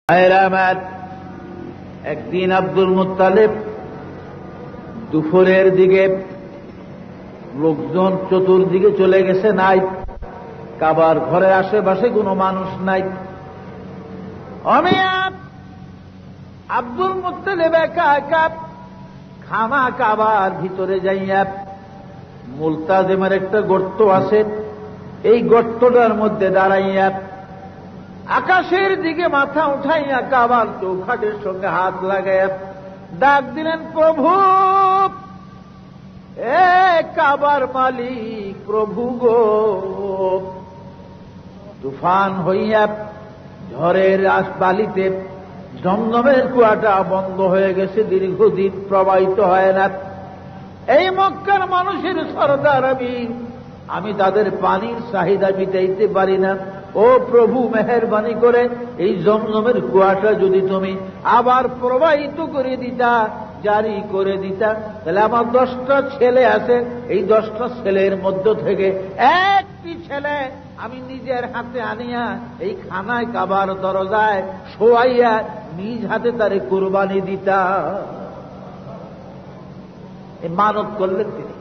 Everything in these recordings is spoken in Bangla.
আমার একদিন আব্দুল মুত্তালিব দুপুরের দিকে লোকজন চতুর্দিকে চলে গেছে, নাই কাবার ঘরের আশেপাশে কোনো মানুষ নাই। আমি আব্দুল মুত্তালিব একা একা খানা কাবার ভিতরে যাইয়া মুলতাজিমের একটা গর্ত আছে, এই গর্তটার মধ্যে দাঁড়াইয়া আকাশের দিকে মাথা উঠাইয়া কাবার চৌখাটের সঙ্গে হাত লাগাইয়া ডাক দিলেন, প্রভু, এ কাবার মালিক প্রভু গো, তুফান হইয়া ঝড়ের বালিতে জমজমের কুয়াটা বন্ধ হয়ে গেছে, দীর্ঘদিন প্রবাহিত হয় না। এই মক্কার মানুষের সরদার আমি তাদের পানির চাহিদা মিটাইতে পারি না। ও প্রভু, মেহেরবানি করে এই জমজমের কুয়াটা যদি তুমি আবার প্রবাহিত করে দিতা, জারি করে দিতা, তাহলে আমার 10টা ছেলে আছে, এই 10টা ছেলের মধ্য থেকে একটি ছেলে আমি নিজের হাতে আনিয়া এই খানায় কাবার দরজায় শোয়াইয়া নিজ হাতে তারে কুরবানি দিতা। এই মানত করলেন তিনি,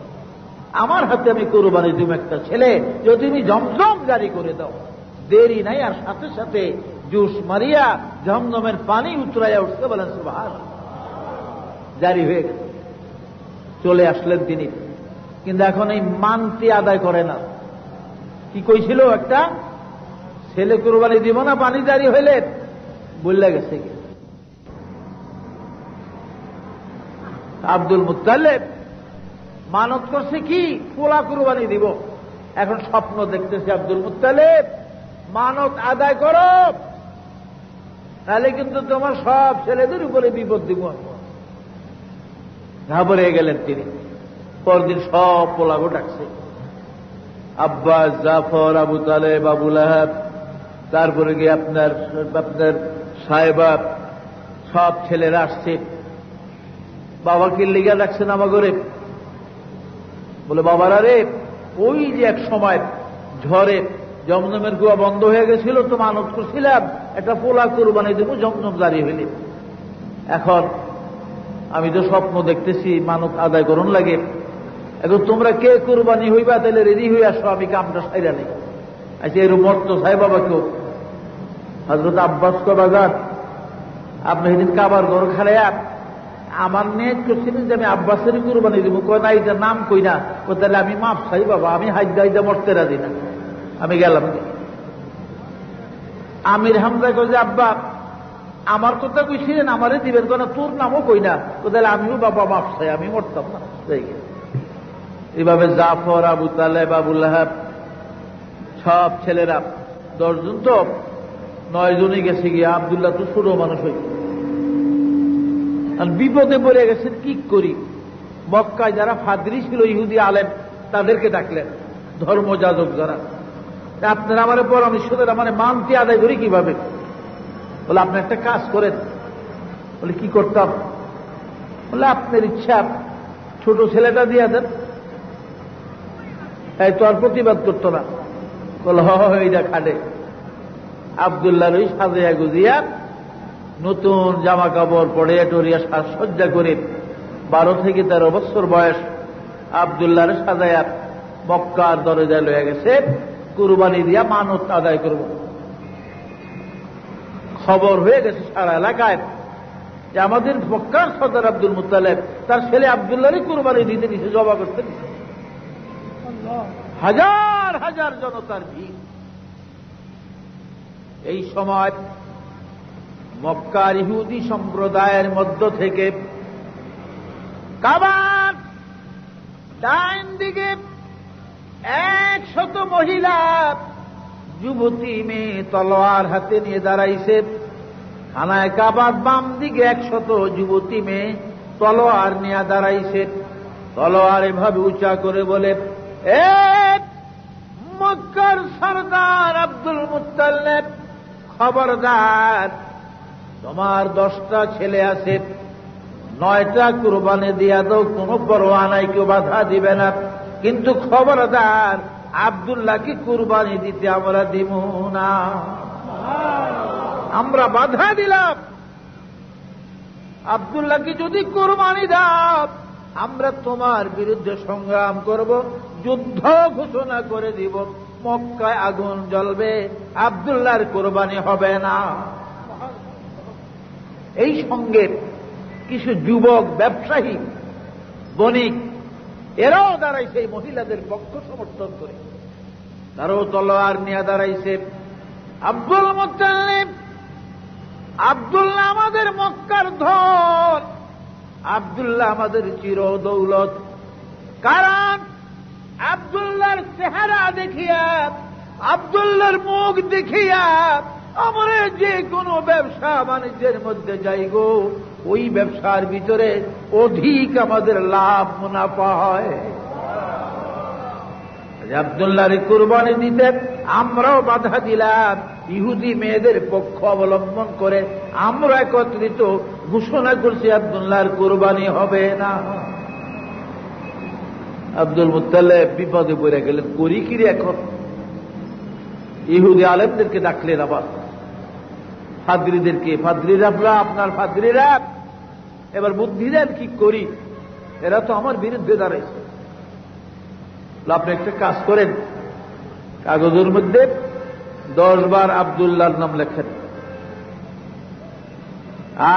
আমার হাতে আমি কুরবানি দিব একটা ছেলে, যদি তুমি জমজম জারি করে দাও। দেরি নাই, আর সাথে সাথে জুস মারিয়া জমজমের পানি উতরাইয়া উঠতে বলেন সুবহানাল্লাহ, জারি হয়ে গেছে। চলে আসলেন তিনি, কিন্তু এখন এই মানটি আদায় করে না। কি কইছিল, একটা ছেলে কুরবানি দিব না পানি জারি হইলে, বললে গেছে কি আব্দুল মুত্তালিব মানত করছে কি পোলা কুরবানি দিব। এখন স্বপ্ন দেখতেছে আব্দুল মুত্তালিব, মানত আদায় করো, তাহলে কিন্তু তোমার সব ছেলেদের উপরে বিপদ দিব। ঘাবড়ে গেলেন তিনি। পরদিন সব পোলাগো ডাকছে, আব্বাস, জাফর, আবু তালেব, আবু লাহাব, তারপরে গিয়ে আপনার সাহেবা, সব ছেলেরা আসছে। বাবাকে লিগা ডাকছেন আমাগরে, বলে বাবারা রে, ওই যে এক সময় ঝড়ে জমজমের কুয়া বন্ধ হয়ে গেছিল, তো মানত করছিলাম একটা পোলা কুরবানি দেবো, জমজম জারি হইলে। এখন আমি তো স্বপ্ন দেখতেছি, মানত আদায় করুন লাগে। এখন তোমরা কে কুরবানি হইবা, তাহলে রেডি হয়ে আসো, আমি কামটা সাইরা নেই। আচ্ছা, এর মর্ত সাহেব বাবা কেউ হযরত আব্বাস বাজার, আপনি সেদিন কাবার ঘর খাড়াইয়া আমার নিয়ত করছিলেন যে আমি আব্বাসেরই কুরবানি দিব। কয় না, এটা নাম কই না। ও তাহলে আমি মাফ চাই বাবা, আমি হাইদা মরতে রাজি না, আমি গেলাম। আমির হামজা কই যে আব্বা আমার কথা কইছিলেন আমারে দিবেন, কেন তোর নামও কই না। তো তাহলে আমিও বাবা মাফ চাই, আমি মরতাম না। এইভাবে জাফর, আবু তালেব, আবু লাহাব, সব ছেলেরা 10 জন, তো 9 জনই গেছে গিয়ে। আব্দুল্লাহ তো ছোট মানুষ হইল, বিপদে পড়ে গেছেন। কি করি? মক্কায় যারা ফাদরি ছিল, ইহুদি আলেম, তাদেরকে ডাকলেন, ধর্মযাজক যারা, আপনারা আমার পরামর্শ দেন, আমার মানটি আদায় করি কিভাবে? বলে আপনি একটা কাজ করেন। বলে কি করতাম? বলে আপনার ইচ্ছা, ছোট ছেলেটা দিয়ে দেন, তাই তো আর প্রতিবাদ করতো না। বলে এইটা খাটে। আব্দুল্লাহ ওই সাজিয়া গুজিয়া নতুন জামা কাপড় পরে টরিয়া সাজসজ্জা করে 12 থেকে 13 বছর বয়স আব্দুল্লাহর সাজায়া মক্কার দরজায় লয়ে গেছে, কুরবানি দিয়া মানত আদায় করব। খবর হয়ে গেছে সারা এলাকায় যে আমাদের মক্কার সর্দার আব্দুল মুত্তালিব তার ছেলে আব্দুল্লাহরই কুরবানি দিতে নিছে, জবা করতে নিছে। হাজার হাজার জনতার ভিড়। এই সময় মক্কার ইহুদি সম্প্রদায়ের মধ্য থেকে কাবার ডাইন দিকে 100 মহিলা, যুবতী মেয়ে তলোয়ার হাতে নিয়ে দাঁড়াইছে। খানায় কাবার বাম দিকে 100 যুবতী মেয়ে তলোয়ার নিয়ে দাঁড়াইছে। তলোয়ার এভাবে উঁচা করে বলে, এ মক্কার সরদার আব্দুল মুত্তালিব, খবরদার, তোমার 10টা ছেলে আছে, 9টা কুরবানি দিয়া দাও, কোনো পরোয়া নাই, কেউ বাধা দিবে না। কিন্তু খবরদার, আব্দুল্লাহকে কুরবানি দিতে আমরা দিব না। আমরা বাধা দিলাম, আব্দুল্লাহকে যদি কোরবানি দাও আমরা তোমার বিরুদ্ধে সংগ্রাম করব, যুদ্ধ ঘোষণা করে দিব, মক্কায় আগুন জ্বলবে, আব্দুল্লাহর কোরবানি হবে না। এই সঙ্গে কিছু যুবক ব্যবসায়ী বণিক এরাও দাঁড়াইছে এই মহিলাদের পক্ষ সমর্থন করে, তারাও তলোয়ার নিয়ে দাঁড়াইছে। আব্দুল মুত্তালিব, আব্দুল্লাহ আমাদের মক্কার ধন, আব্দুল্লাহ আমাদের চিরদৌলত। কারণ আব্দুল্লাহর চেহারা দেখিয়া, আব্দুল্লাহর মুখ দেখিয়া আমরা যে কোনো ব্যবসা বাণিজ্যের মধ্যে যাই গো, ওই ব্যবসার ভিতরে অধিক আমাদের লাভ মুনাফা হয়। আব্দুল্লাহর কুরবানি দিতে আমরাও বাধা দিলাম, ইহুদি মেয়েদের পক্ষ অবলম্বন করে আমরা একত্রিত ঘোষণা করছি আব্দুল্লাহর কুরবানি হবে না। আব্দুল মুত্তালিব বিপদে পড়ে গেলেন, করি কি রে এখন? ইহুদি আলেমদেরকে ডাকলেন, আবার ফাদ্রিদেরকে, ফাদ্রিরা আপনার ফাদ্রিরা এবার বুদ্ধি দেন কি করি, এরা তো আমার বিরুদ্ধে দাঁড়াইছে। আপনি একটা কাজ করেন, কাগজের মধ্যে 10 বার আব্দুল্লাহর নাম লেখেন,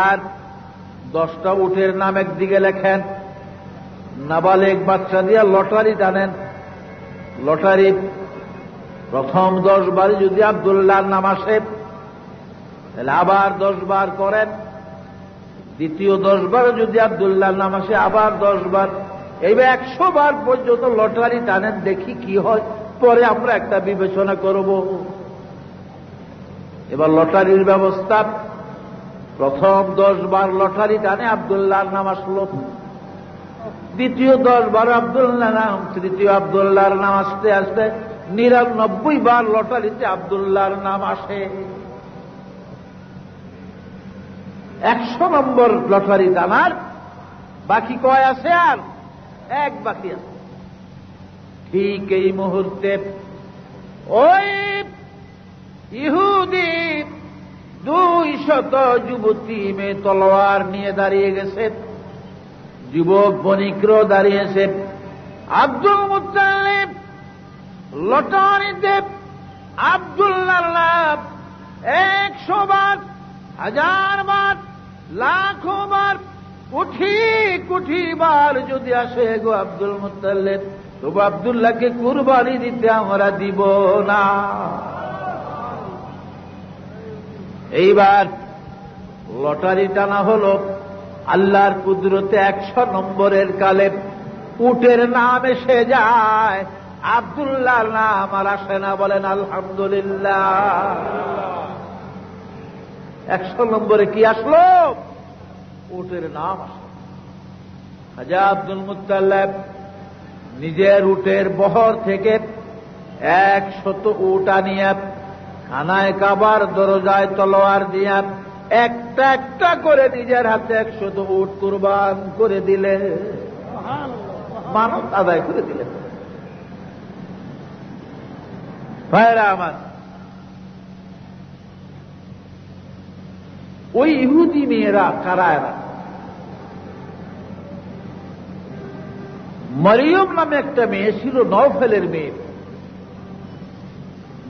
আর 10টা উটের নাম একদিকে লেখেন, নাবালেগ বাচ্চা দিয়ে লটারি টানেন। লটারি প্রথম 10 বারে যদি আব্দুল্লাহর নাম আসে তাহলে আবার 10 বার করেন, দ্বিতীয় 10 বারে যদি আব্দুল্লাহর নাম আসে আবার 10 বার, এইবার 100 বার পর্যন্ত লটারি টানেন, দেখি কি হয়, পরে আমরা একটা বিবেচনা করব। এবার লটারির ব্যবস্থা, প্রথম 10 বার লটারি টানে আব্দুল্লাহর নাম আসলো, দ্বিতীয় 10 বার আব্দুল্লাহ নাম, তৃতীয় আব্দুল্লাহর নাম আসতে আসতে 99 বার লটারিতে আব্দুল্লাহর নাম আসে। 100 নম্বর লটারি টানার বাকি কয় আছে? আর 1 বাকি আছে। ঠিক এই মুহূর্তে ওই ইহুদি 200 যুবতী মেয়ে তলোয়ার নিয়ে দাঁড়িয়ে গেছে, যুবক বণিকরাও দাঁড়িয়েছে। আব্দুল মুত্তালিব লটারিতে আব্দুল্লাহর নাম 100 বার, 1000 বার, লাখো বার, কোটি কোটি বার যদি আসে গো আব্দুল মুত্তালিব, তবু আব্দুল্লাহকে কুরবানি দিতে আমরা দিব না। এইবার লটারি টানা হলো, আল্লাহর কুদরতে 100 নম্বরের কালে উটের নাম এসে যায়, আব্দুল্লাহর নাম আর আসে না। বলেন আলহামদুলিল্লাহ। 100 নম্বরে কি আসলো? উটের নাম আসলো। খাজা আব্দুল মুত্তালিব নিজের উটের বহর থেকে 100 উট আনিয়া খানায় কাবার দরজায় তলোয়ার দিয়া একটা একটা করে নিজের হাতে 100 উট কুরবান করে দিলে, মানত আদায় করে দিলেন। ভাইরা আমার, ওই ইহুদি মেয়েরা কারা? এরা মরিয়ম নামে একটা মেয়ে ছিল, নওফেলের মেয়ে,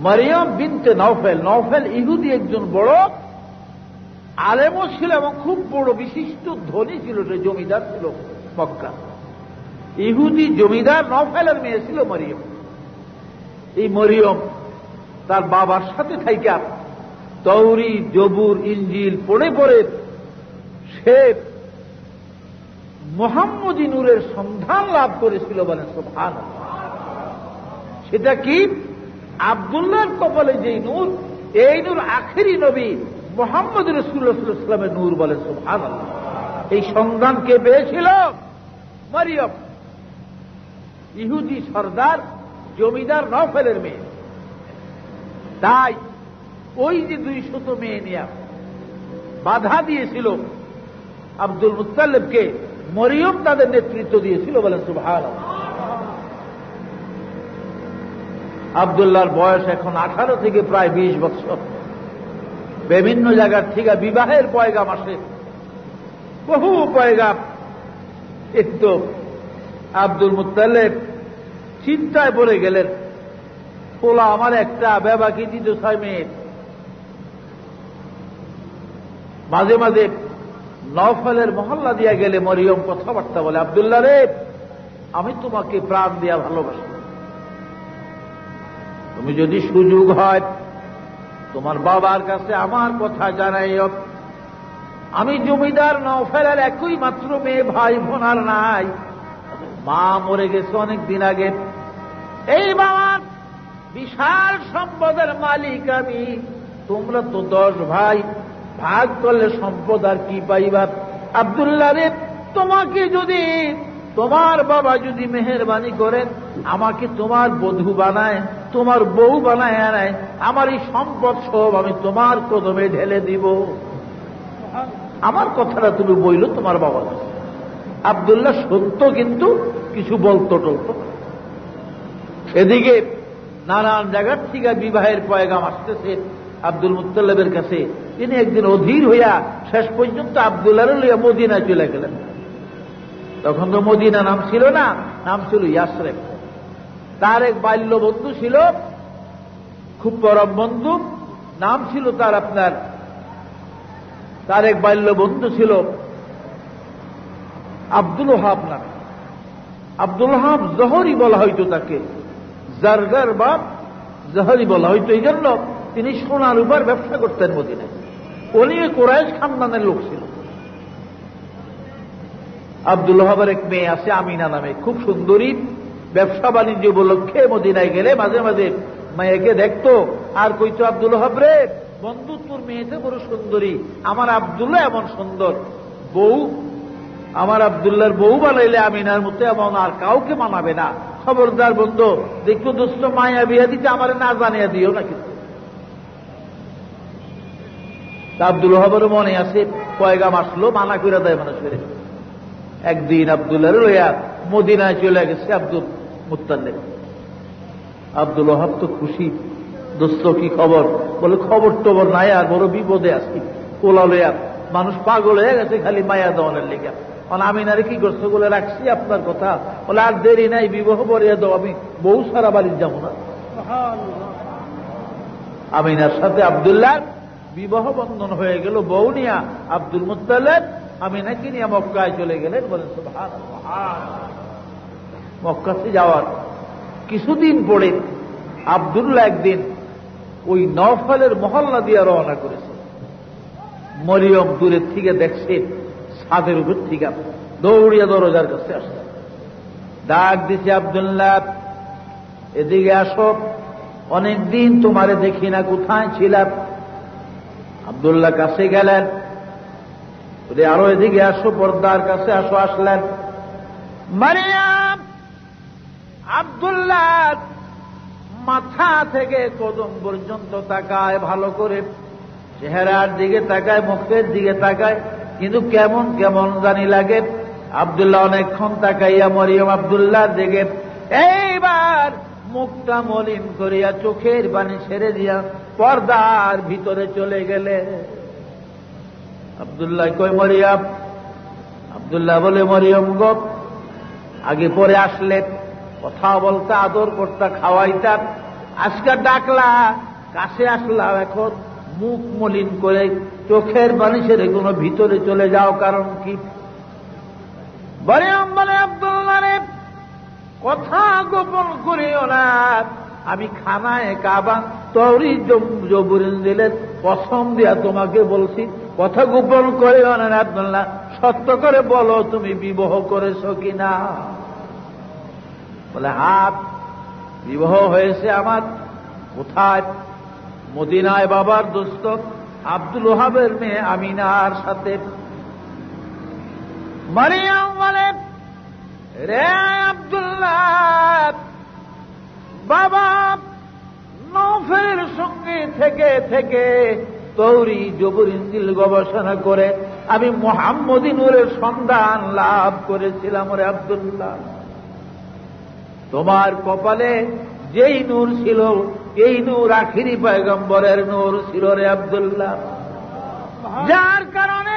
মরিয়ম বিনতে নওফেল। নওফেল ইহুদি একজন বড় আলেমও ছিল এবং খুব বড় বিশিষ্ট ধনী ছিল, জমিদার ছিল মক্কা। ইহুদি জমিদার নওফেলের মেয়ে ছিল মরিয়ম। এই মরিয়ম তার বাবার সাথে থাইকা তৌরিত, জবুর, ইনজিল পড়ে পড়ে সে মুহাম্মদী নূরের সন্ধান লাভ করেছিল। বলেন সুবহানাল্লাহ। সেটা কি? আব্দুল্লাহর কপালে যেই নূর, এই নূর আখেরি নবী মুহাম্মদ রাসূলুল্লাহ সাল্লাল্লাহু আলাইহি ওয়াসাল্লামের নূর। বলেন সুবহানাল্লাহ। এই সন্ধান কে পেয়েছিল? মরিয়ম, ইহুদি সর্দার জমিদার নওফেলের মেয়ে। তাই ওই যে 200 মেয়ে নিয়ে বাধা দিয়েছিল আব্দুল মুত্তালিবকে, মরিয়ম তাদের নেতৃত্ব দিয়েছিল। বলেন সুবহানাল্লাহ। আব্দুল্লাহর বয়স এখন 18 থেকে প্রায় 20 বছর। বিভিন্ন জায়গার থেকে বিবাহের পয়গাম আসে, বহু পয়গাম। একটু আব্দুল মুত্তালিব চিন্তায় পড়ে গেলেন, পোলা আমার একটা, বেবাকি দিত 6 মেয়ে। মাঝে মাঝে নওফলের মহল্লা দিয়া গেলে মরিয়ম কথাবার্তা বলে, আব্দুল্লাহ রে, আমি তোমাকে প্রাণ দিয়া ভালোবাসি, তুমি যদি সুযোগ হয় তোমার বাবার কাছে আমার কথা জানাইও। আমি জমিদার নওফলের একই মাত্র মেয়ে, ভাই বোন আর নাই, মা মরে গেছে অনেক দিন আগে। এই বাবার বিশাল সম্পদের মালিক আমি, তোমরা তো 10 ভাই, ভাগ করলে সম্পদ আর কি পাইবা। আব্দুল্লাহ রে, তোমাকে যদি তোমার বাবা যদি মেহেরবানি করেন আমাকে তোমার বধূ বানায়, তোমার বউ বানায় আনায়, আমার এই সম্পদ সব আমি তোমার কদমে ঢেলে দিব। আমার কথাটা তুমি বইল তোমার বাবা। আব্দুল্লাহ সত্য, কিন্তু কিছু বলতো টলতো। এদিকে নানান জায়গার থেকে বিবাহের পয়গাম আসতেছে আব্দুল মুত্তালিবের কাছে। তিনি একদিন অধীর হইয়া শেষ পর্যন্ত আব্দুল্লাহরে লইয়া মদিনায় চলে গেলেন। তখন তো মদিনা নাম ছিল না, নাম ছিল ইয়াসরিব। তার এক বাল্য বন্ধু ছিল, খুব পরম বন্ধু, নাম ছিল তার তার এক বাল্য বন্ধু ছিল আব্দুল ওহাব নাম। আব্দুল ওহাব জহরি বলা হইতো তাকে, জারগার বা জহরি বলা হইতো। এই জন্য তিনি সোনার উপর ব্যবসা করতেন মদিনায়। উনি কুরাইশ খানদানের লোক ছিল। আব্দুল ওহাবের এক মেয়ে আছে আমিনা নামে, খুব সুন্দরী। ব্যবসা বাণিজ্য উপলক্ষে মদিনায় গেলে মাঝে মাঝে মেয়েকে দেখতো আর কইতো, আব্দুল ওহাব রে, বন্ধু তোর মেয়েতে বড় সুন্দরী, আমার আব্দুল্লাহ এমন সুন্দর বউ, আমার আব্দুল্লাহর বউ বানাইলে আমিনার মতো এমন আর কাউকে মানাবে না। খবরদার বন্ধু, দেখো দোস্ত, মায়া বিয়া দিতে আমার না জানিয়ে দিও না। কিন্তু আব্দুল ওহাবের মনে আছে, পয়গাম আসলো, মানা করে দেয় মানুষের। একদিন আব্দুল্লাহ লইয়া মদিনায় চলে গেছে আব্দুল মুত্তালিব। আব্দুল ওহাব তো খুশি, দোস্ত কি খবর? বলে, খবর টবর নাই, আর বড় বিপদে আছি। কোলা লইয়া মানুষ পাগল হয়ে গেছে খালি মায়া দেওয়ানের লেগে। আমিনারে কি করছো বলে, রাখছি আপনার কথা। বলে, আর দেরি নাই, বিবাহ বরিয়া দাও, আমি বউ সারা বাড়ির যাবো না। আমিনার সাথে আব্দুল্লাহ বিবাহ বন্ধন হয়ে গেল। বউ নিয়া আব্দুল মুত্তালিব আমিনাকে নিয়ে মক্কায় চলে গেলেন। বলেন সুবহানাল্লাহ। মক্কাতে যাওয়ার কিছুদিন পরে আব্দুল্লাহ একদিন ওই নওফলের মহল্লা দিয়ে রওনা করেছে। মরিয়ম দূরের থেকে দেখছে, ছাদের উপর থেকে দৌড়িয়া দরজার কাছে আসছে, ডাক দিছে, আব্দুল্লাহ এদিকে আসো, অনেকদিন তোমারে দেখি না, কোথায় ছিলাম? আব্দুল্লাহ কাছে গেলেন, বলে, আরো এদিকে আসো, পর্দার কাছে আসো। আসলেন মারিয়াম। আব্দুল্লাহ মাথা থেকে কদম পর্যন্ত তাকায়, ভালো করে চেহারার দিকে তাকায়, মুখের দিকে তাকায়, কিন্তু কেমন কেমন জানি লাগে। আব্দুল্লাহ অনেকক্ষণ তাকাইয়া মরিয়ম আব্দুল্লাহর দিকে এইবার মুখটা মলিন করিয়া চোখের পানি ছেড়ে দিয়া পর্দার ভিতরে চলে গেলে। আব্দুল্লাহ কই, মরিয়ম? আব্দুল্লাহ বলে, মরিয়ম গো, আগে পরে আসলে কথা বলতে, আদর করতে, খাওয়াইতাম, আজকে ডাকলা, কাছে আসলাম, এখন মুখ মলিন করে চোখের পানি ছেড়ে কোনো ভিতরে চলে যাও, কারণ কি? মরিয়ম বলে, আব্দুল্লাহ রে, কথা গোপন করিও না, আমি খানায় কাবা তৌরি জবুরিন দিলেন কসম দিয়া তোমাকে বলছি, কথা গোপন করিও না। আব্দুল্লাহ, সত্য করে বলো, তুমি বিবাহ করেছ কিনা? বলে, হাত বিবাহ হয়েছে আমার। কোথায়? মদিনায় বাবার দোস্ত আব্দুল ওহাবের মেয়ে আমিনার সাথে। মারিয়াম বলে, রে আব্দুল্লাহ, বাবা নওফলের সঙ্গে থেকে থেকে তৌরি জবুর ইনজিল গবেষণা করে আমি মুহাম্মদী নূরের সন্ধান লাভ করেছিলাম। রে আব্দুল্লাহ, তোমার কপালে যেই নূর ছিল, এই নূর আখিরি পয়গম্বরের নূর ছিল। রে আব্দুল্লাহ, যার কারণে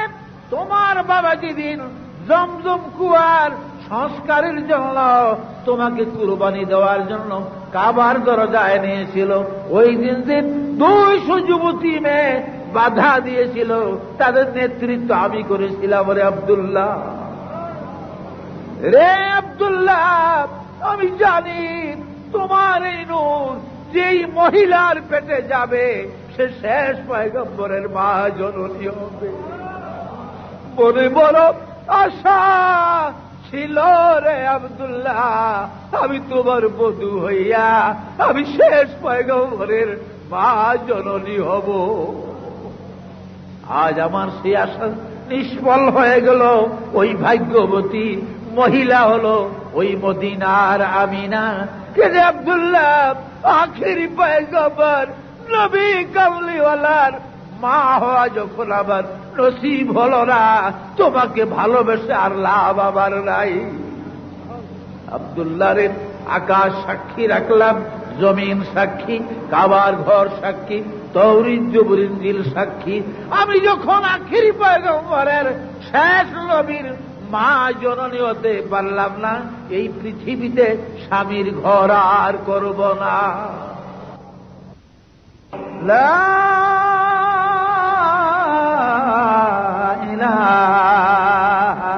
তোমার বাবা যেদিন জমজম কুয়ার সংস্কারের জন্য তোমাকে কুরবানি দেওয়ার জন্য কাবার দরজায় নিয়েছিল, ওই দিন যে 200 যুবতী মেয়ে বাধা দিয়েছিল, তাদের নেতৃত্ব আমি করেছিলাম। রে আব্দুল্লাহ, রে আব্দুল্লাহ, আমি জানি তোমার এই নূর যেই মহিলার পেটে যাবে সে শেষ পয়গম্বরের মা জননী হবে। মনে বড় আশা ছিল রে আব্দুল্লাহ, আমি তোমার বধূ হইয়া আমি শেষ পয়গম্বরের মা জননী হব। আজ আমার সেই আশা নিষ্ফল হয়ে গেল। ওই ভাগ্যবতী মহিলা হলো ওই মদিনার আমিনা। কে রে আব্দুল্লাহ, আখেরি পয়গম্বর নবী কামলিওয়ালার মা হওয়া যখন আবার নসিব হল না, তোমাকে ভালোবেসে আর লাভ আবার নাই। আব্দুল্লাহরে আকাশ সাক্ষী রাখলাম, জমিন সাক্ষী, কাবার ঘর সাক্ষী, তৌরিদ জবুর ইনজিল সাক্ষী। আমি যখন আখেরি পয়গম্বরের শেষ নবীর মা জননী হতে পারলাম না, এই পৃথিবীতে স্বামীর ঘর আর করব না। লা ইলাহা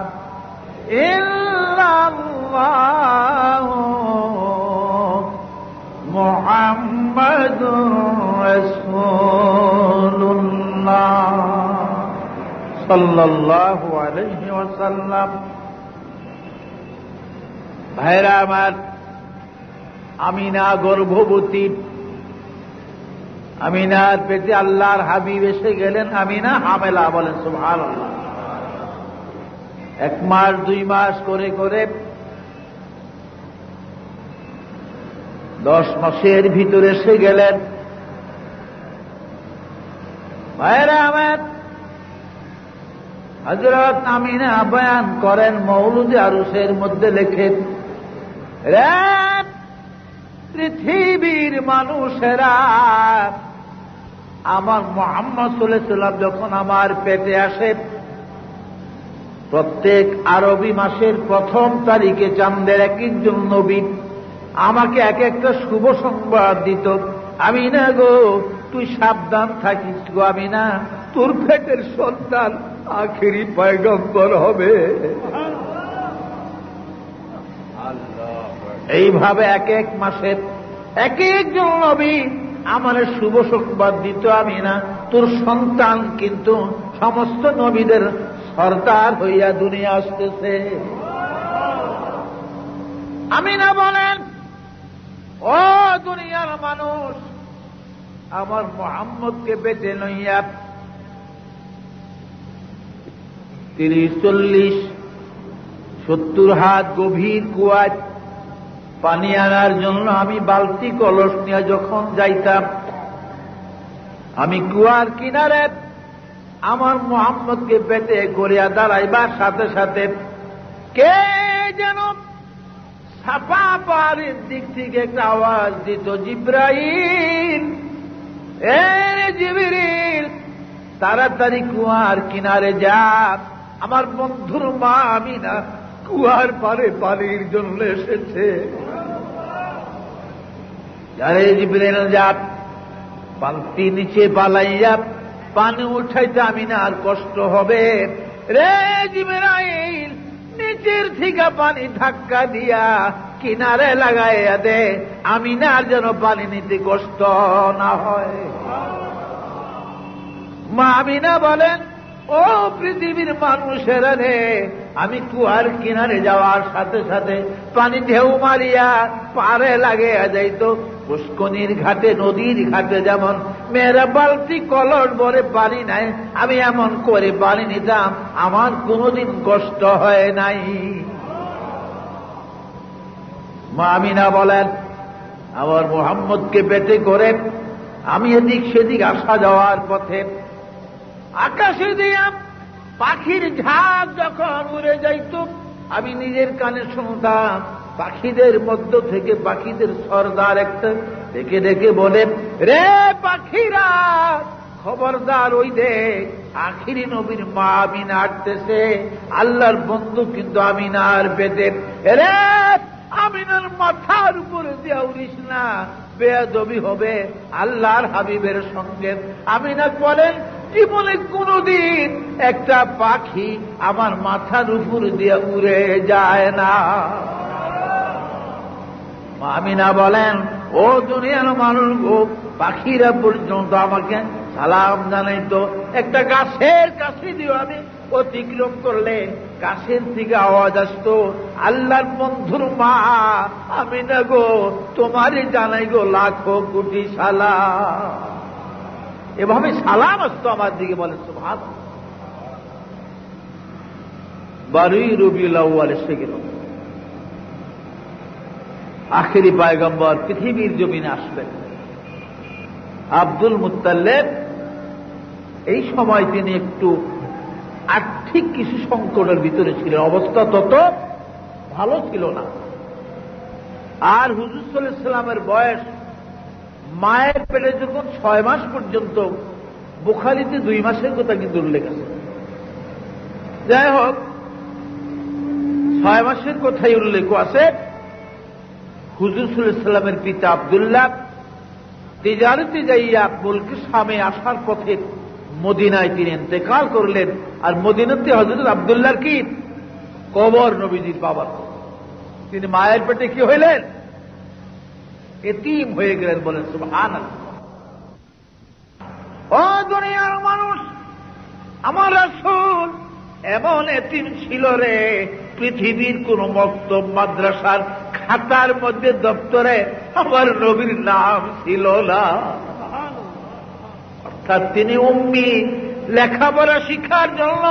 ইল্লাল্লাহু মুহাম্মাদুর রাসূলুল্লাহ সাল্লাল্লাহু আলাইহি ওয়াসাল্লাম। ভাইরা আমার, আমিনা গর্ভবতী, আমিনার পেটে আল্লাহর হাবিব এসে গেলেন। আমিনা হামেলা, বলেন সুবহানাল্লাহ। 1 মাস 2 মাস করে করে 10 মাসের ভিতরে এসে গেলেন। ভাইরা আমার, হযরত আমিনা বয়ান করেন মৌলুদে আরুসের মধ্যে লেখেন, রে পৃথিবীর মানুষেরা, আমার মুহাম্মদ সাল্লাল্লাহু আলাইহি ওয়াসাল্লাম যখন আমার পেটে আসে, প্রত্যেক আরবি মাসের 1ম তারিখে চাঁদের এক একজন নবী আমাকে এক একটা শুভ সংবাদ দিত। আমিনা গো, তুই সাবধান থাকিস গো আমিনা, তোর পেটের সন্তান আখেরি পয়গম্বর হবে। এইভাবে এক এক মাসে এক একজন নবী আমার শুভ সংবাদ দিত, আমিনা তোর সন্তান কিন্তু সমস্ত নবীদের সরদার হইয়া দুনিয়া আসতেছে। আমিনা বলেন, ও দুনিয়ার মানুষ, আমার মুহাম্মদকে পেটে লইয়া 30-40-70 হাত গভীর কুয়ায় পানি আনার জন্য আমি বালতি কলস নিয়ে যখন যাইতাম, আমি কুয়ার কিনারে আমার মুহাম্মদকে পেটে করিয়া দাঁড়াইবার সাথে সাথে কে যেন সাফা পাহাড়ের দিক থেকে একটা আওয়াজ দিত, জিব্রাইল, এ জিবরিল, তাড়াতাড়ি কুয়ার কিনারে যা, আমার বন্ধুর মা আমিনা কুয়ার পারে পানির জন্য এসেছে। আরে জিবরিল, যা, পালতি নিচে পালাইয়া পানি উঠাইতে আমিনা আর কষ্ট হবে। রে জিবরাইল, নিচের থেকে পানি ধাক্কা দিয়া কিনারে লাগাইয়া দে, আমিনার যেন পানি নিতে কষ্ট না হয়। মা আমিনা বলেন, ও পৃথিবীর মানুষেরা রে, আমি কুয়ার কিনারে যাওয়ার সাথে সাথে পানি ঢেউ মারিয়া পারে লাগিয়া যাইত। পুষ্কনির ঘাটে, নদীর ঘাটে যেমন মেয়েরা বালতি কলস ভরে পানি নাই, আমি এমন করে পানি নিতাম, আমার কোনোদিন কষ্ট হয় নাই। মা আমিনা বলেন, আমার মুহাম্মদকে পেটে করে আমি এদিক সেদিক আসা যাওয়ার পথে আকাশে দিয়া পাখির ঝাঁক যখন উড়ে যাইত, আমি নিজের কানে শুনতাম পাখিদের মধ্য থেকে পাখিদের সর্দার একটা ডেকে ডেকে বলে, রে পাখিরা, খবরদার, ওই দেখ আখিরি নবীর মা আমিনা আসতেছে, আল্লাহর বন্ধু কিন্তু আমিনার পেটে। এরে আমিনার মাথার উপরে দিয়া উড়িস না, বেয়াদবি হবে আল্লাহর হাবিবের সঙ্গে। আমিনা বলেন, জীবনে কোনদিন একটা পাখি আমার মাথার উপর দিয়ে উড়ে যায় না। আমিনা বলেন, ও দুনিয়ার মানুষ গো, পাখিরা পর্যন্ত আমাকে সালাম জানাইতো। একটা গাছের কাছে দিও আমি অতিক্রম করলে গাছের থেকে আওয়াজ আসতো, আল্লাহর বন্ধুর মা আমিনা গো, তোমারই জানাই গো লাখো কোটি সালাম। এভাবে সালাম আসতো আমার দিকে। বলেন সুবহানাল্লাহ। 12ই রবিউল আউয়াল এসে গেল, আখেরি পয়গম্বর পৃথিবীর জমিনে আসবেন। আব্দুল মুত্তালিব এই সময় তিনি একটু আর্থিক কিছু সংকটের ভিতরে ছিলেন, অবস্থা তত ভালো ছিল না। আর হুজুর সাল্লাল্লাহু আলাইহি ওয়াসাল্লামের বয়স মায়ের পেটে যখন 6 মাস পর্যন্ত, বুখারীতে 2 মাসের কথা কিন্তু উল্লেখ আছে। যাই হোক, 6 মাসের কথাই উল্লেখ আছে। হুজুর সাল্লাল্লাহু আলাইহি ওয়াসাল্লামের পিতা আব্দুল্লাহ তিজারতে যাইয়া মুলক শামে আসার পথে মদিনায় তিনি ইন্তেকাল করলেন। আর মদিনাতে হযরত আব্দুল্লাহর কি কবর, নবীজির বাবার। তিনি মায়ের পেটে কি হইলেন? এতিম হয়ে গেলেন। বলেন সুবহানাল্লাহ। ও দুনিয়ার মানুষ, আমার রাসূল এমন এতিম ছিল রে, পৃথিবীর কোন মক্তব মাদ্রাসার খাতার মধ্যে দপ্তরে আমার নবীর নাম ছিল না। অর্থাৎ তিনি উম্মি, লেখাপড়া শিক্ষার জন্য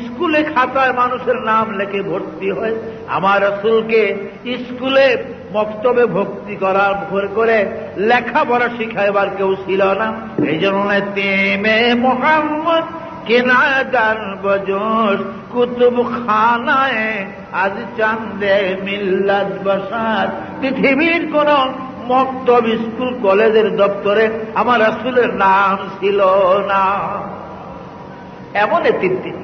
স্কুলে খাতায় মানুষের নাম লেখে ভর্তি হয়। আমার রাসূলকে স্কুলে মক্তবে ভর্তি করার করে লেখাপড়া শিখাইবার কেউ ছিল না। এই জন্য তেমে মোহাম্মদ কেনাদার বজোশ কুতুব খানায় আজ চান্দে মিল্লাত বসাত। পৃথিবীর কোন মক্তব, স্কুল, কলেজের দপ্তরে আমার রাসূলের নাম ছিল না। এমন এতিম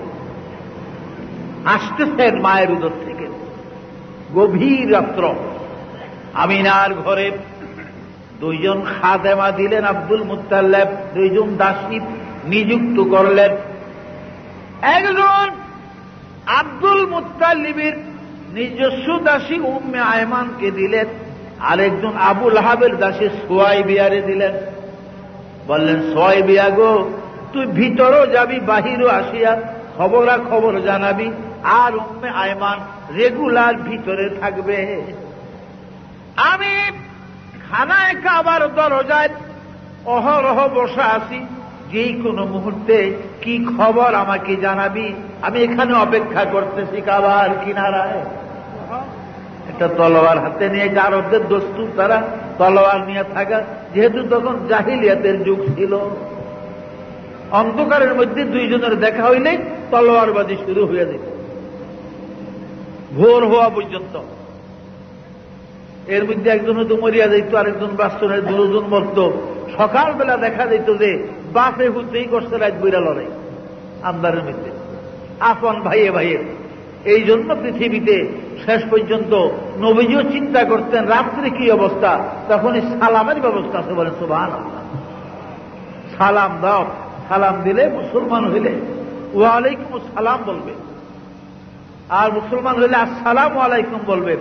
আসতেছেন মায়ের উদর থেকে। গভীর রাত্র, আমিনার ঘরে 2 জন খাদেমা দিলেন আব্দুল মুত্তালিব, 2 জন দাসী নিযুক্ত করলেন। একজন আব্দুল মুত্তালিবের নিজস্ব দাসী উম্মে আয়মানকে দিলেন, আরেকজন আবু লাহাবের দাসী সুয়াইবিয়ারে দিলেন। বললেন, সুয়াইবিয়া গো, তুই ভিতরও যাবি, বাহিরও আসিয়া খবর জানাবি। আর উম্মে আয়মান রেগুলার ভিতরে থাকবে। আমি খানায় কাবার দরজায় অহরহ বসা আছি, যে কোনো মুহূর্তে কি খবর আমাকে জানাবি। আমি এখানে অপেক্ষা করতেছি কাবার কিনারায়। একটা তলোয়ার হাতে নিয়ে, আরবদের দস্তুর তারা তলোয়ার নিয়ে থাকা, যেহেতু তখন জাহিলিয়াতের যুগ ছিল। অন্ধকারের মধ্যে 2 জনের দেখা হইলে তলোয়ারবাজি শুরু হয়ে যেত ভোর হওয়া পর্যন্ত। এর মধ্যে একজন হয়তো মরিয়া যাইত, আরেকজন বাস্তবে 2 জন মরত। সকালবেলা দেখা যেত যে বাপে হুতেই করছে রাত বইরা লড়াই আন্দারের মধ্যে, আপন ভাইয়ে ভাইয়ে। এই জন্য পৃথিবীতে শেষ পর্যন্ত নবীজিও চিন্তা করতেন রাত্রে কি অবস্থা, তখন সালামের ব্যবস্থা আছে। বলেন সুবহানাল্লাহ। সালাম দাও, সালাম দিলে মুসলমান হইলে ওয়ালাইকুম সালাম বলবে, আর মুসলমান হইলে আসসালামু আলাইকুম বলবে।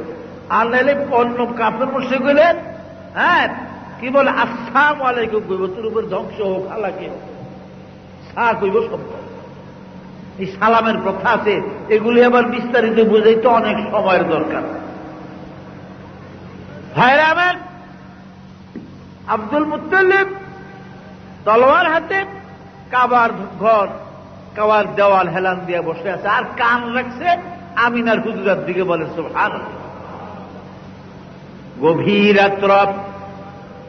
আর নাইলে অন্য কাফের মুশরিক হইলে হ্যাঁ কি বলে, আসসালামু আলাইকুম কইব, তোর উপর ধ্বংস হোক হালাকে কইব শব্দ। এই সালামের প্রথা আছে, এগুলি আবার বিস্তারিত বুঝাইতে অনেক সময়ের দরকার। ভাইরা আমার, আব্দুল মুত্তালিব তলোয়ার হাতে কাবার ঘর, কাবার দেওয়াল হেলান দিয়ে বসে আছে, আর কান রাখছে আমিনার হুজরার দিকে। বলে সুবহানাল্লাহ। গভীর রাত্র,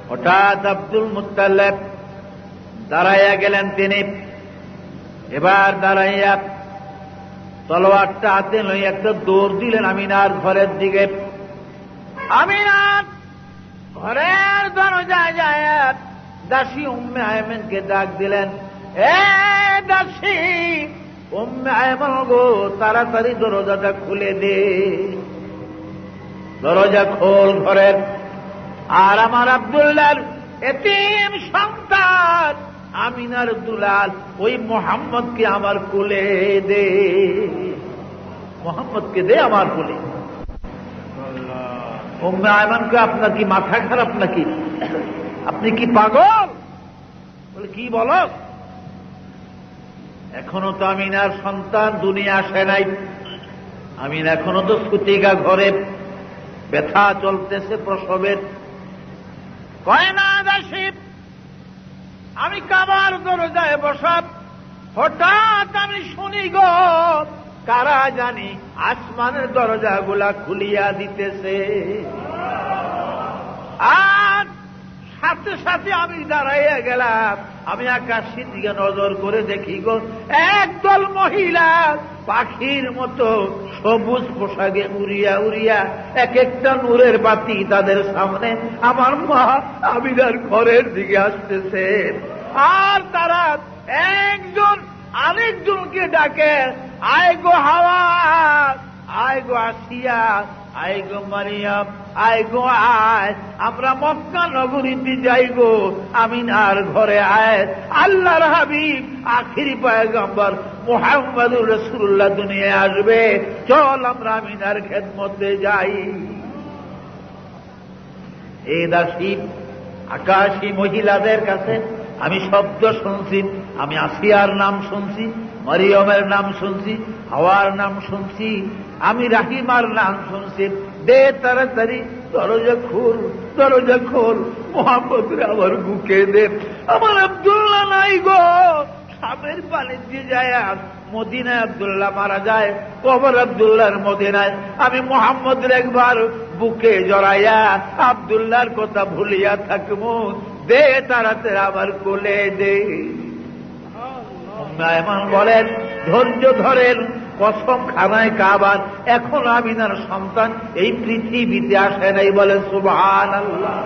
হঠাৎ আব্দুল মুত্তালিব দাঁড়াইয়া গেলেন। তিনি এবার দাঁড়াইয়া তলোয়ারটা হাতে লইয়া একটা দৌড় দিলেন আমিনার ঘরের দিকে। আমিনার ঘরের দরজায় যায় দাসী উম্মে আয়মানকে ডাক দিলেন, এ দাসী উম্মে আয়মান গো, তাড়াতাড়ি দরজাটা খুলে দে, দরজা খোল ঘরের। আর আমার আব্দুল্লাহর এতিম সন্তান আমিনার দুলাল ওই মোহাম্মদকে আমার কোলে দে, মোহাম্মদকে দে আমার কোলে। উম্মে আয়মানকে, আপনার কি মাথা খারাপ নাকি? আপনি কি পাগল? বলে কি বলো? এখনো তো আমিনার সন্তান দুনিয়া আসে নাই, আমিন এখনো তো সুতিকা ঘরে, ব্যথা চলতেছে প্রসবের। কয় না দাসী, আমি কাবার দরজায় বসা, হঠাৎ আমি শুনি গো কারা জানি আসমানের দরজাগুলা খুলিয়া দিতেছে। আর সাথে সাথে আমি দাঁড়াইয়া গেলাম, আমি আকাশের দিকে নজর করে দেখি গো একদল মহিলা পাখির মতো সবুজ পোশাকে উড়িয়া উড়িয়া এক একটা নূরের বাতি তাদের সামনে আমার মা আমিনার ঘরের দিকে আসতেছে। আর তারা একজন আরেকজনকে ডাকে, আয় গো হাওয়া, আয় গো আসিয়া, আয় গো মারিয়াম, আয় গো আয়, আমরা মক্কা নগরীতে যাই গো, আমিনার ঘরে আয়, আল্লাহর হাবিব আখিরি পয়গম্বর মুহাম্মদুর রাসূলুল্লাহ দুনিয়ায় আসবে, চল আমরা আমিনার খেদমতে যাই। এই দাসী আকাশী মহিলাদের কাছে আমি শব্দ শুনছি, আমি আসিয়ার নাম শুনছি, মরিয়মের নাম শুনছি, হাওয়ার নাম শুনছি, আমি রাহিমার নাম শুনছি, দে তাড়াতাড়ি দরজা খোল, দরজা খোল, মোহাম্মদরে আমার বুকে দে। আমার আব্দুল্লাহ নাই গো, সাপের পানি দিয়ে যায়, মদিনায় আব্দুল্লাহ মারা যায়, কবর আব্দুল্লাহর মদিনায়। আমি মোহাম্মদের একবার বুকে জড়াইয়া আব্দুল্লাহর কথা ভুলিয়া থাকবো, দে তাড়াতাড়ি আমার কোলে দে। এমন বলেন, ধৈর্য ধরেন, কসম খানায় কাবার, এখন আমিনার সন্তান এই পৃথিবীতে আসে নাই, বলেন সুবহানাল্লাহ।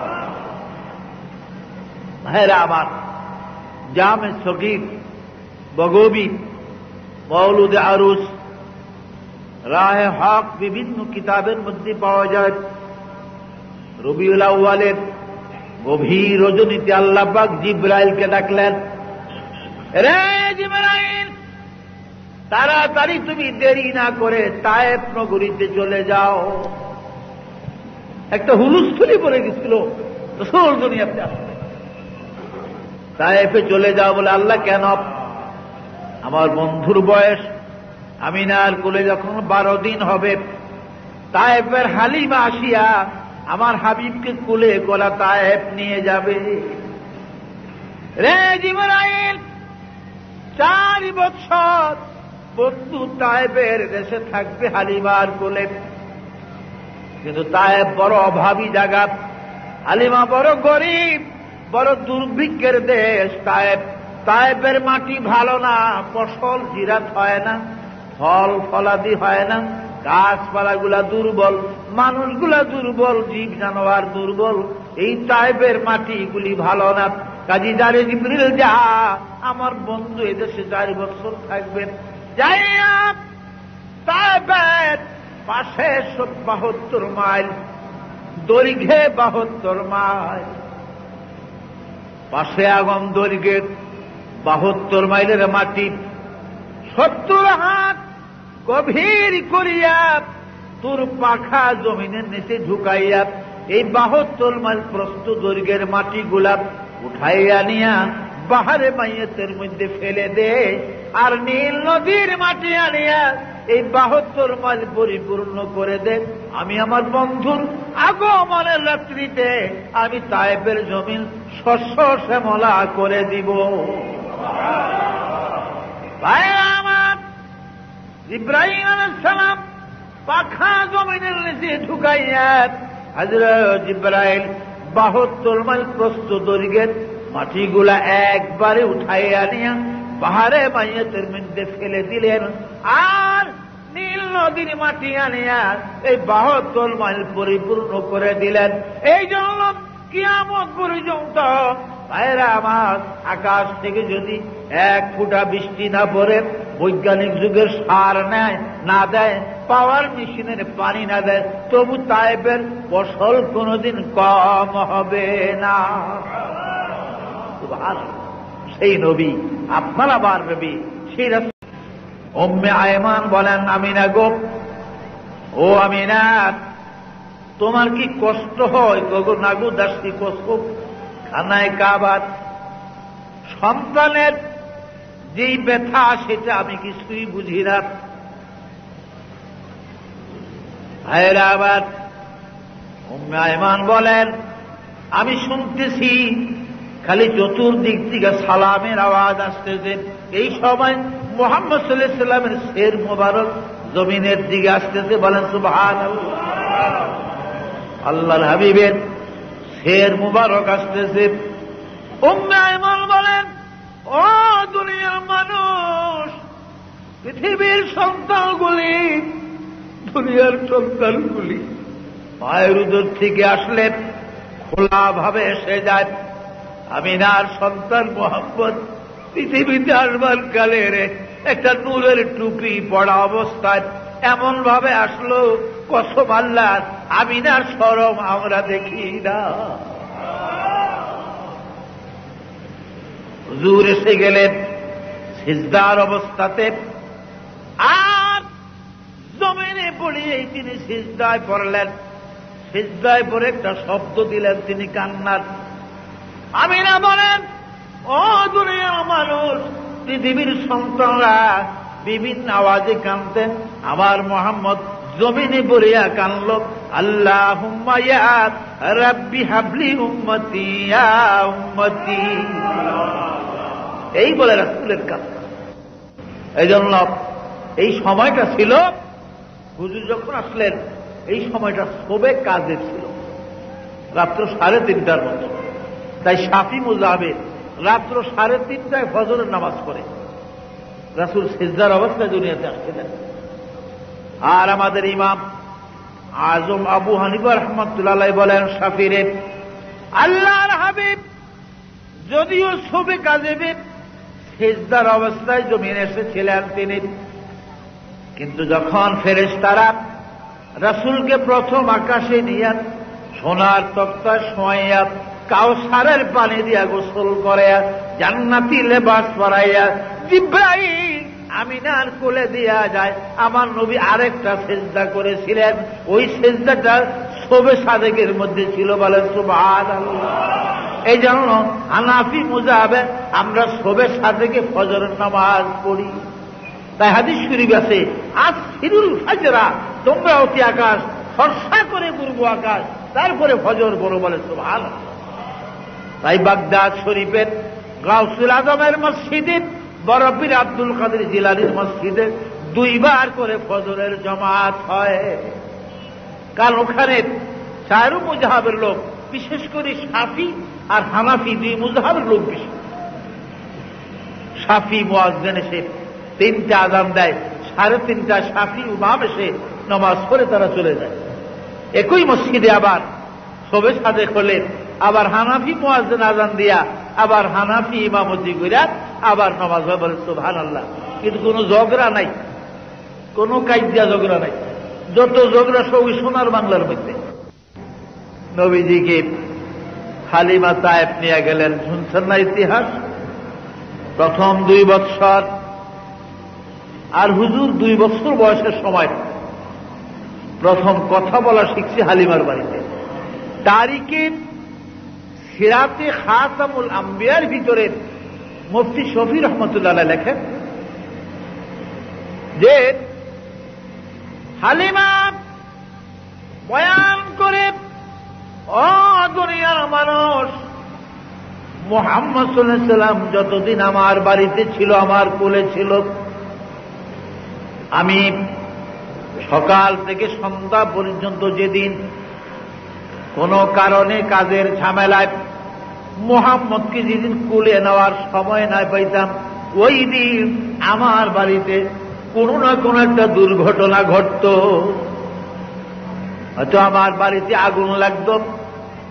ভাইরা আমার, জামে সগীর, বগবী, মওলুদে আরুস, রাহে হক বিভিন্ন কিতাবের মধ্যে পাওয়া যায়। রবিউল আউয়ালের গভীর রজনীতে আল্লাহ পাক জিবরাইলকে ডাকলেন, রে জিবরাইল, তাড়াতাড়ি তুমি দেরি না করে তায়েফ নগরীতে চলে যাও। একটা হুলস্থুলি পড়ে গেছিল, রাসূল দুনিয়াতে আসলে তায়েফে চলে যাও বলে। আল্লাহ কেন? আমার বন্ধুর বয়স আমিনার কোলে যখন 12 দিন হবে, তায়েফের হালিমা আসিয়া আমার হাবিবকে কোলে কোলা তায়েফ নিয়ে যাবে। রে জিবরাইল, 4 বছর বন্ধু তায়েফের দেশে থাকবে হালিমার কোলে, কিন্তু তায়েফ বড় অভাবী জায়গা, হালিমা বড় গরিব, বড় দুর্ভিক্ষের দেশ তায়েফ। তায়েফের মাটি ভালো না, ফসল জিরাত হয় না, ফল ফলাদি হয় না, গাছপালাগুলা দুর্বল, মানুষগুলা দুর্বল, জীব জানোয়ার দুর্বল, এই তায়েফের মাটিগুলি ভালো না। কাজী যারে জিবরিল, যা আমার বন্ধু এদেশে 4 বছর থাকবেন, যাইয়া তায়েফের পাশে 72 মাইল দৈর্ঘ্যে, 72 মাইল পাশে আগম দৈর্ঘ্যে 72 মাইলের মাটি 70 হাত গভীর করিয়া তোর পাখা জমিনের নিচে ঢুকাইয়া এই 72 মাইল প্রস্থ দৈর্ঘ্যের মাটিগুলা উঠাইয়া নিয়া বাহারে মাইয়াতের মধ্যে ফেলে দে, আর নীল নদীর মাটি আনিয়া এই 72 মাইল পরিপূর্ণ করে দে। আমি আমার বন্ধুর আগমনের রাত্রিতে আমি তায়েফের জমিন শস্য শ্যামলা করে দিব। আমার ইব্রাহিম আলাইহিস সালাম পাখা জমিনের নিচে ঢুকাইয়া হযরত জিবরাইল 72 মাইল প্রস্থ দৈর্ঘ্যের মাটিগুলা একবারে উঠাইয়া নিয়া পাহাড়ে মাইয়াতের মধ্যে ফেলে দিলেন, আর নীল নদীর মাটি আনিয়া এই 72 মাইল পরিপূর্ণ করে দিলেন। এই জন্য কিয়ামত পর্যন্ত ভাইরা আমার, আকাশ থেকে যদি 1 ফোঁটা বৃষ্টি না পড়ে, বৈজ্ঞানিক যুগের সার না দেয়, পাওয়ার মেশিনের পানি না দেয়, তবু তায়েফের ফসল কোনদিন কম হবে না। সেই নবী, আপনার আবার নবী, সেই রাসূল। উম্মে আয়মান বলেন, আমিনা গো, ও আমিনা, তোমার কি কষ্ট হয়? গো নাগু দাসী কষ্ট, খানায় কাবার সন্তানের যেই ব্যথা, সেটা আমি কিছুই বুঝি না। ভাইরা আবার, উম্মে আয়মান বলেন, আমি শুনতেছি খালি চতুর্দিক থেকে সালামের আওয়াজ আসতেছে। এই সময় মুহাম্মদ সাল্লাল্লাহু আলাইহি ওয়াসাল্লামের শের মোবারক জমিনের দিকে আসতেছে। বলেন সুবহানাল্লাহ। আল্লাহর হাবিবের শের মুবারক আসতেছে। উম্মে আয়মান বলেন, ও দুনিয়ার মানুষ, পৃথিবীর সন্তানগুলি, দুনিয়ার সন্তানগুলি মায়ের উদর থেকে আসলে খোলা ভাবে এসে যায়। আমিনার সন্তান মুহাম্মদ পৃথিবীতে আসবার কালের একটা নূরের টুপি পড়া অবস্থায় এমন ভাবে আসলো, কসম আল্লাহর, আমিনার শরম আমরা দেখি না। হুজুর এসে গেলেন সিজদার অবস্থাতে, আর জমিনে পড়িয়ে তিনি সিজদায় পড়লেন। সিজদায় পড়ে একটা শব্দ দিলেন তিনি কান্নার। আমিনা বলেন, ও দুনিয়ার মানুষ, পৃথিবীর সন্তানরা বিভিন্ন আওয়াজে কাঁদতেন, আমার মুহাম্মদ জমিনে পড়িয়া কানল, আল্লাহুম্মা ইয়া রাব্বি হাবলি উম্মতি ইয়া উম্মতি, এই বলে রাসূলের কান্না। এই জন্য এই সময়টা ছিল, হুজুর যখন আসলেন, এই সময়টা সবে কাজে ছিল, রাত্র 3:30টার মতো। তাই শাফি মুজাহিব রাত্র 3:30টায় ফজরের নামাজ পড়ে। রাসূল সিজদার অবস্থায় দুনিয়াতে আসছিলেন। আর আমাদের ইমাম আজম আবু হানিফা রাহমাতুল্লাহ আলাইহি বলেন, শাফিরে, আল্লাহর হাবিব যদিও সবে কাজে সিজদার অবস্থায় জমিনে এসেছিলেন তিনি, কিন্তু যখন ফেরেশতারা রাসূলকে প্রথম আকাশে নিয়ে সোনার তক্তায় শোয়াইয়া কাউসারের পানি দিয়া গোসল করাইয়া জান্নাতি লেবাস পরাইয়া জিবরাইল আমিনার কোলে দিয়া যায়, আমার নবী আরেকটা সিজদা করেছিলেন। ওই সিজদাটা শবে সাদেকের মধ্যে ছিল। বলেন সুবহানাল্লাহ। এই জন্য হানাফি মুজাহিবে আমরা শবে সাদেকে ফজরের নামাজ পড়ি। তাই হাদিস শরীফ আছে, আসফিরুল ফাজরা, তোমরা অতি আকাশ ফর্সা করে পূর্ব আকাশ, তারপরে ফজর পড়ো। বলে সুবহানাল্লাহ। তাই বাগদাদ শরীফের গাউসুল আজমের মসজিদে, বড় পীর আব্দুল কাদের জিলানীর মসজিদে 2 বার করে ফজরের জামাত হয়। কারণ ওখানে 4 মুজাহাবের লোক, বিশেষ করে শাফি আর হানাফি 2 মুজাহাবের লোক বেশি। শাফি মুয়াজ্জিন এসে 3টা আযান দেয়, 3:30টা শাফি ইমাম এসে নামাজ পড়ে তারা চলে যায়। একই মসজিদে আবার শবে সাদেক হলে আবার হানাফি মুয়াজ্জিন আযান দিয়া আবার হানাফি ইমামতি কইরা আবার নামাজ হয়। বলে সুবহানাল্লাহ। কিন্তু কোনো ঝগড়া নাই, কোনো কাইদা ঝগড়া নাই। যত ঝগড়া সবই সোনার বাংলার মধ্যে। নবীজিকে হালিমা তায়েফ নিয়ে গেলেন, শুনছেন না ইতিহাস? প্রথম 2 বৎসর, আর হুজুর 2 বছর বয়সের সময় প্রথম কথা বলা শিখছি হালিমার বাড়িতে। তারিখে সিরাতে খাতামুল আম্বিয়ার ভিতরে মুফতি শফি রহমতুল্লাহ আলাইহি লেখেন যে হালিমা বয়ান করে, ও দুনিয়ার মানুষ, মুহাম্মদ সাল্লাল্লাহু আলাইহি ওয়াসাল্লাম যতদিন আমার বাড়িতে ছিল, আমার কোলে ছিল, আমি সকাল থেকে সন্ধ্যা পর্যন্ত যেদিন কোনো কারণে কাজের ঝামেলায় মুহাম্মদকে যেদিন কোলে নেওয়ার সময় না পাইতাম, ওই দিন আমার বাড়িতে কোনো না কোনো একটা দুর্ঘটনা ঘটত। হয়তো আমার বাড়িতে আগুন লাগত,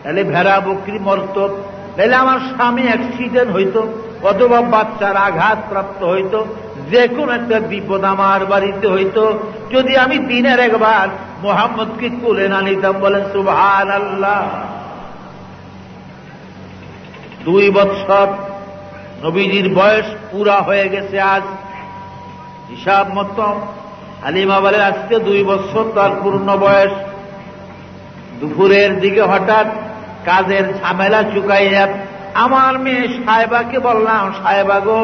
তাহলে ভেড়া বকরি মরত, নাহলে আমার স্বামী অ্যাক্সিডেন্ট হইতো, অথবা বাচ্চার আঘাতপ্রাপ্ত হইতো, যে কোনো একটা বিপদ আমার বাড়িতে হইতো, যদি আমি দিনের একবার মুহাম্মদকে কোলে না নিতাম। বলেন সুবহানাল্লাহ। 2 বছর নবীজির বয়স পুরা হয়ে গেছে আজ। হিসাব মতো হালিমা বলে আজকে 2 বছর তার পূর্ণ বয়স। দুপুরের দিকে হঠাৎ কাজের ঝামেলা চুকাইয়া আমার মেয়ে সাহেবাকে বললাম, সাহেবা গো,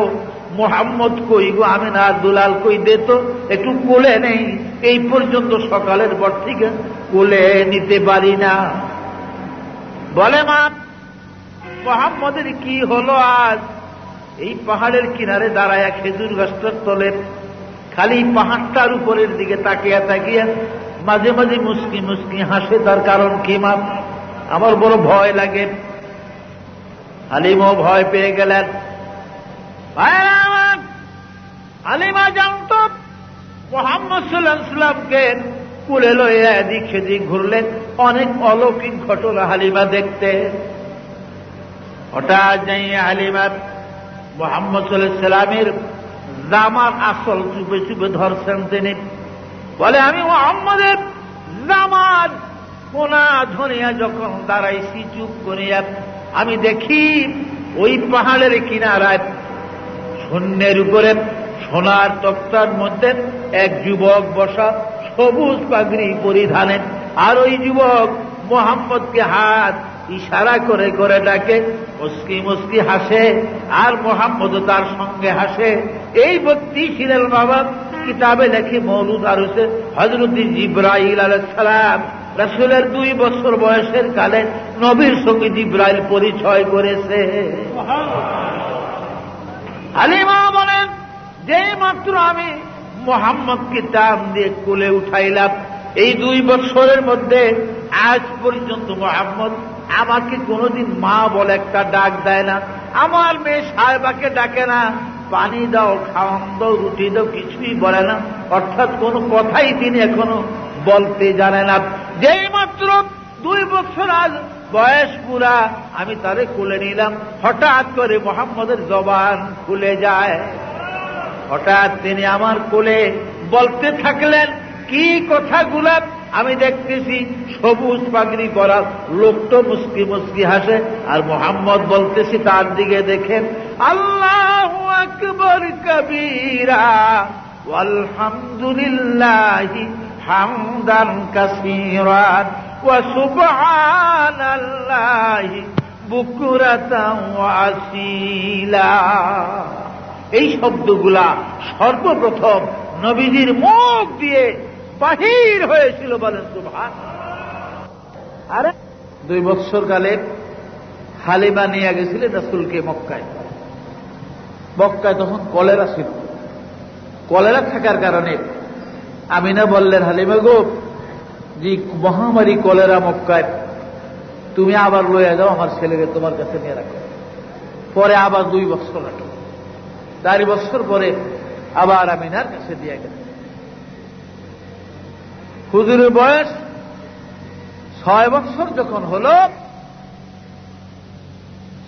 মুহাম্মদ কই গো, আমি না দুলাল কই দে তো, একটু কোলে নেই। এই পর্যন্ত সকালের পর থেকে কোলে নিতে পারি না। বলে মা, মুহাম্মদের কি হলো আজ? এই পাহাড়ের কিনারে দাঁড়ায় খেজুর গাছটার তলে খালি পাহাড়টার উপরের দিকে তাকিয়া তাকিয়া মাঝে মাঝে মুস্কি মুস্কি হাসে। তার কারণ কি মা? আমার বড় ভয় লাগে। হালিমও ভয় পেয়ে গেলেন। হালিমা জানত মুহাম্মদ সাল্লাল্লাহু আলাইহি ওয়াসাল্লামকে কুলে লইয়া এদিক সেদিক ঘুরলেন। অনেক অলৌকিক ঘটনা হালিমা দেখতে। হঠাৎ যাই হালিমা মুহাম্মদ সাল্লাল্লাহু আলাইহি ওয়াসাল্লামের জামার আসল চুপে চুপে ধরছেন তিনি। বলে আমি মুহাম্মদের জামার কোনা ধরিয়া যখন দাঁড়াইছি চুপ করিয়া, আমি দেখি ওই পাহাড়ের কিনারায় শূন্যের উপরে সোনার তক্তার মধ্যে এক যুবক বসা, সবুজ পাগড়ি পরিধানে। আর ওই যুবক মুহাম্মদকে হাত ইশারা করে করে ডাকে, মুস্কি মুস্কি হাসে, আর মুহাম্মদও তার সঙ্গে হাসে। এই ব্যক্তি ছিলেন বাবা কিতাবে লেখে মওলুদ আরুসে হযরত জিবরাইল আলাইহিস সালাম। রাসূলের 2 বছর বয়সের কালে নবীর সঙ্গে জিবরাইল পরিচয় করেছে। হালিমা বলেন, যেই মাত্র আমি মুহাম্মদকে টান দিয়ে কোলে উঠাইলাম, এই 2 বছরের মধ্যে আজ পর্যন্ত মুহাম্মদ আমাকে কোনোদিন মা বলে একটা ডাক দেয় না। আমার মেয়ে সাহেবাকে ডাকে না, পানি দাও, খাওয়ান দাও, রুটি দাও, কিছুই বলে না। অর্থাৎ কোন কথাই তিনি এখনো বলতে জানে না। যেই মাত্র 2 বছর আজ বয়স পুরা, আমি তারে কোলে নিলাম, হঠাৎ করে মুহাম্মদের জবান খুলে যায়। হঠাৎ তিনি আমার কোলে বলতে থাকলেন কি কথাগুলা আমি দেখতেছি। সবুজ পাগড়ি পরা লোকটা মুস্কি মুস্কি হাসে, আর মুহাম্মদ বলতেছি তার দিকে দেখেন, আল্লাহু আকবার কবীরা ওয়ালহামদুলিল্লাহি হামদান কাসীরা ওয়া সুবহানাল্লাহি বুকরাতান ওয়া আসীলা। এই শব্দগুলা সর্বপ্রথম নবীজির মুখ দিয়ে বাহির হয়েছিল। বলেন সুবহানাল্লাহ। আরে 2 বছর কালে হালিমা নিয়ে গেছিলেন রাসূলকে মক্কায়। মক্কায় তখন কলেরা ছিল। কলেরা থাকার কারণে আমিনা বললেন, হালিমা গো, যে মহামারী কলেরা মক্কায়, তুমি আবার লইয়া যাও, আমার ছেলেকে তোমার কাছে নিয়ে রাখো। পরে আবার 2 বছর রাখো। 4 বছর পরে আবার আমিনার কাছে দিয়ে গেল। হুজুরের বয়স 6 বছর যখন হল,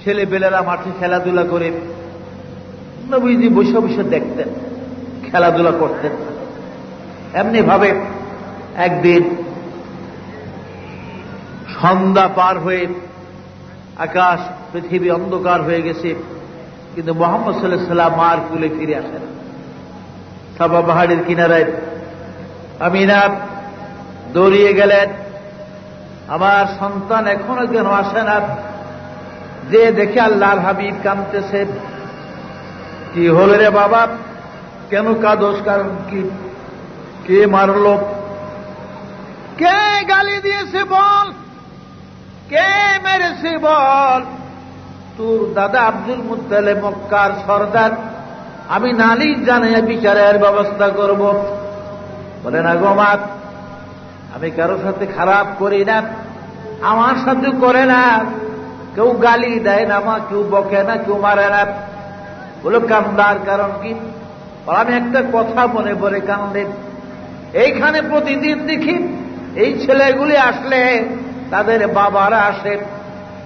ছেলেপেলেরা মাঠে খেলাধুলা করে, নবীজি বসে বসে দেখতেন, খেলাধুলা করতেন। এমনি ভাবে একদিন সন্ধ্যা পার হয়ে আকাশ পৃথিবী অন্ধকার হয়ে গেছে, কিন্তু মুহাম্মদ সাল্লাল্লাহু আলাইহি ওয়াসাল্লাম মার কুলে ফিরে আসেন। সাবা পাহাড়ের কিনারায় আমিনা দৌড়িয়ে গেলেন, আমার সন্তান এখনো কেন আসে না? যে দেখে আল্লাহর হাবিব কাঁদতেছে। কি হলো রে বাবা, কেন কাঁদোস? কারণ কি? কে মারল? কে গালি দিয়েছে বল? কে মেরেছে বল? তোর দাদা আব্দুল মুত্তালিব মক্কার সরদার। আমি নালিশ জানাইয়া বিচারের ব্যবস্থা করব। বলে না গো মা, আমি কারোর সাথে খারাপ করি না, আমার সাথে করে না। কেউ গালি দেয় না, মা কেউ বকে না, কেউ মারে না। বলো কান্দার কারণ কি? আমি একটা কথা মনে পড়ে কান্দে। এইখানে প্রতিদিন দেখি এই ছেলেগুলি আসলে তাদের বাবারা আসে,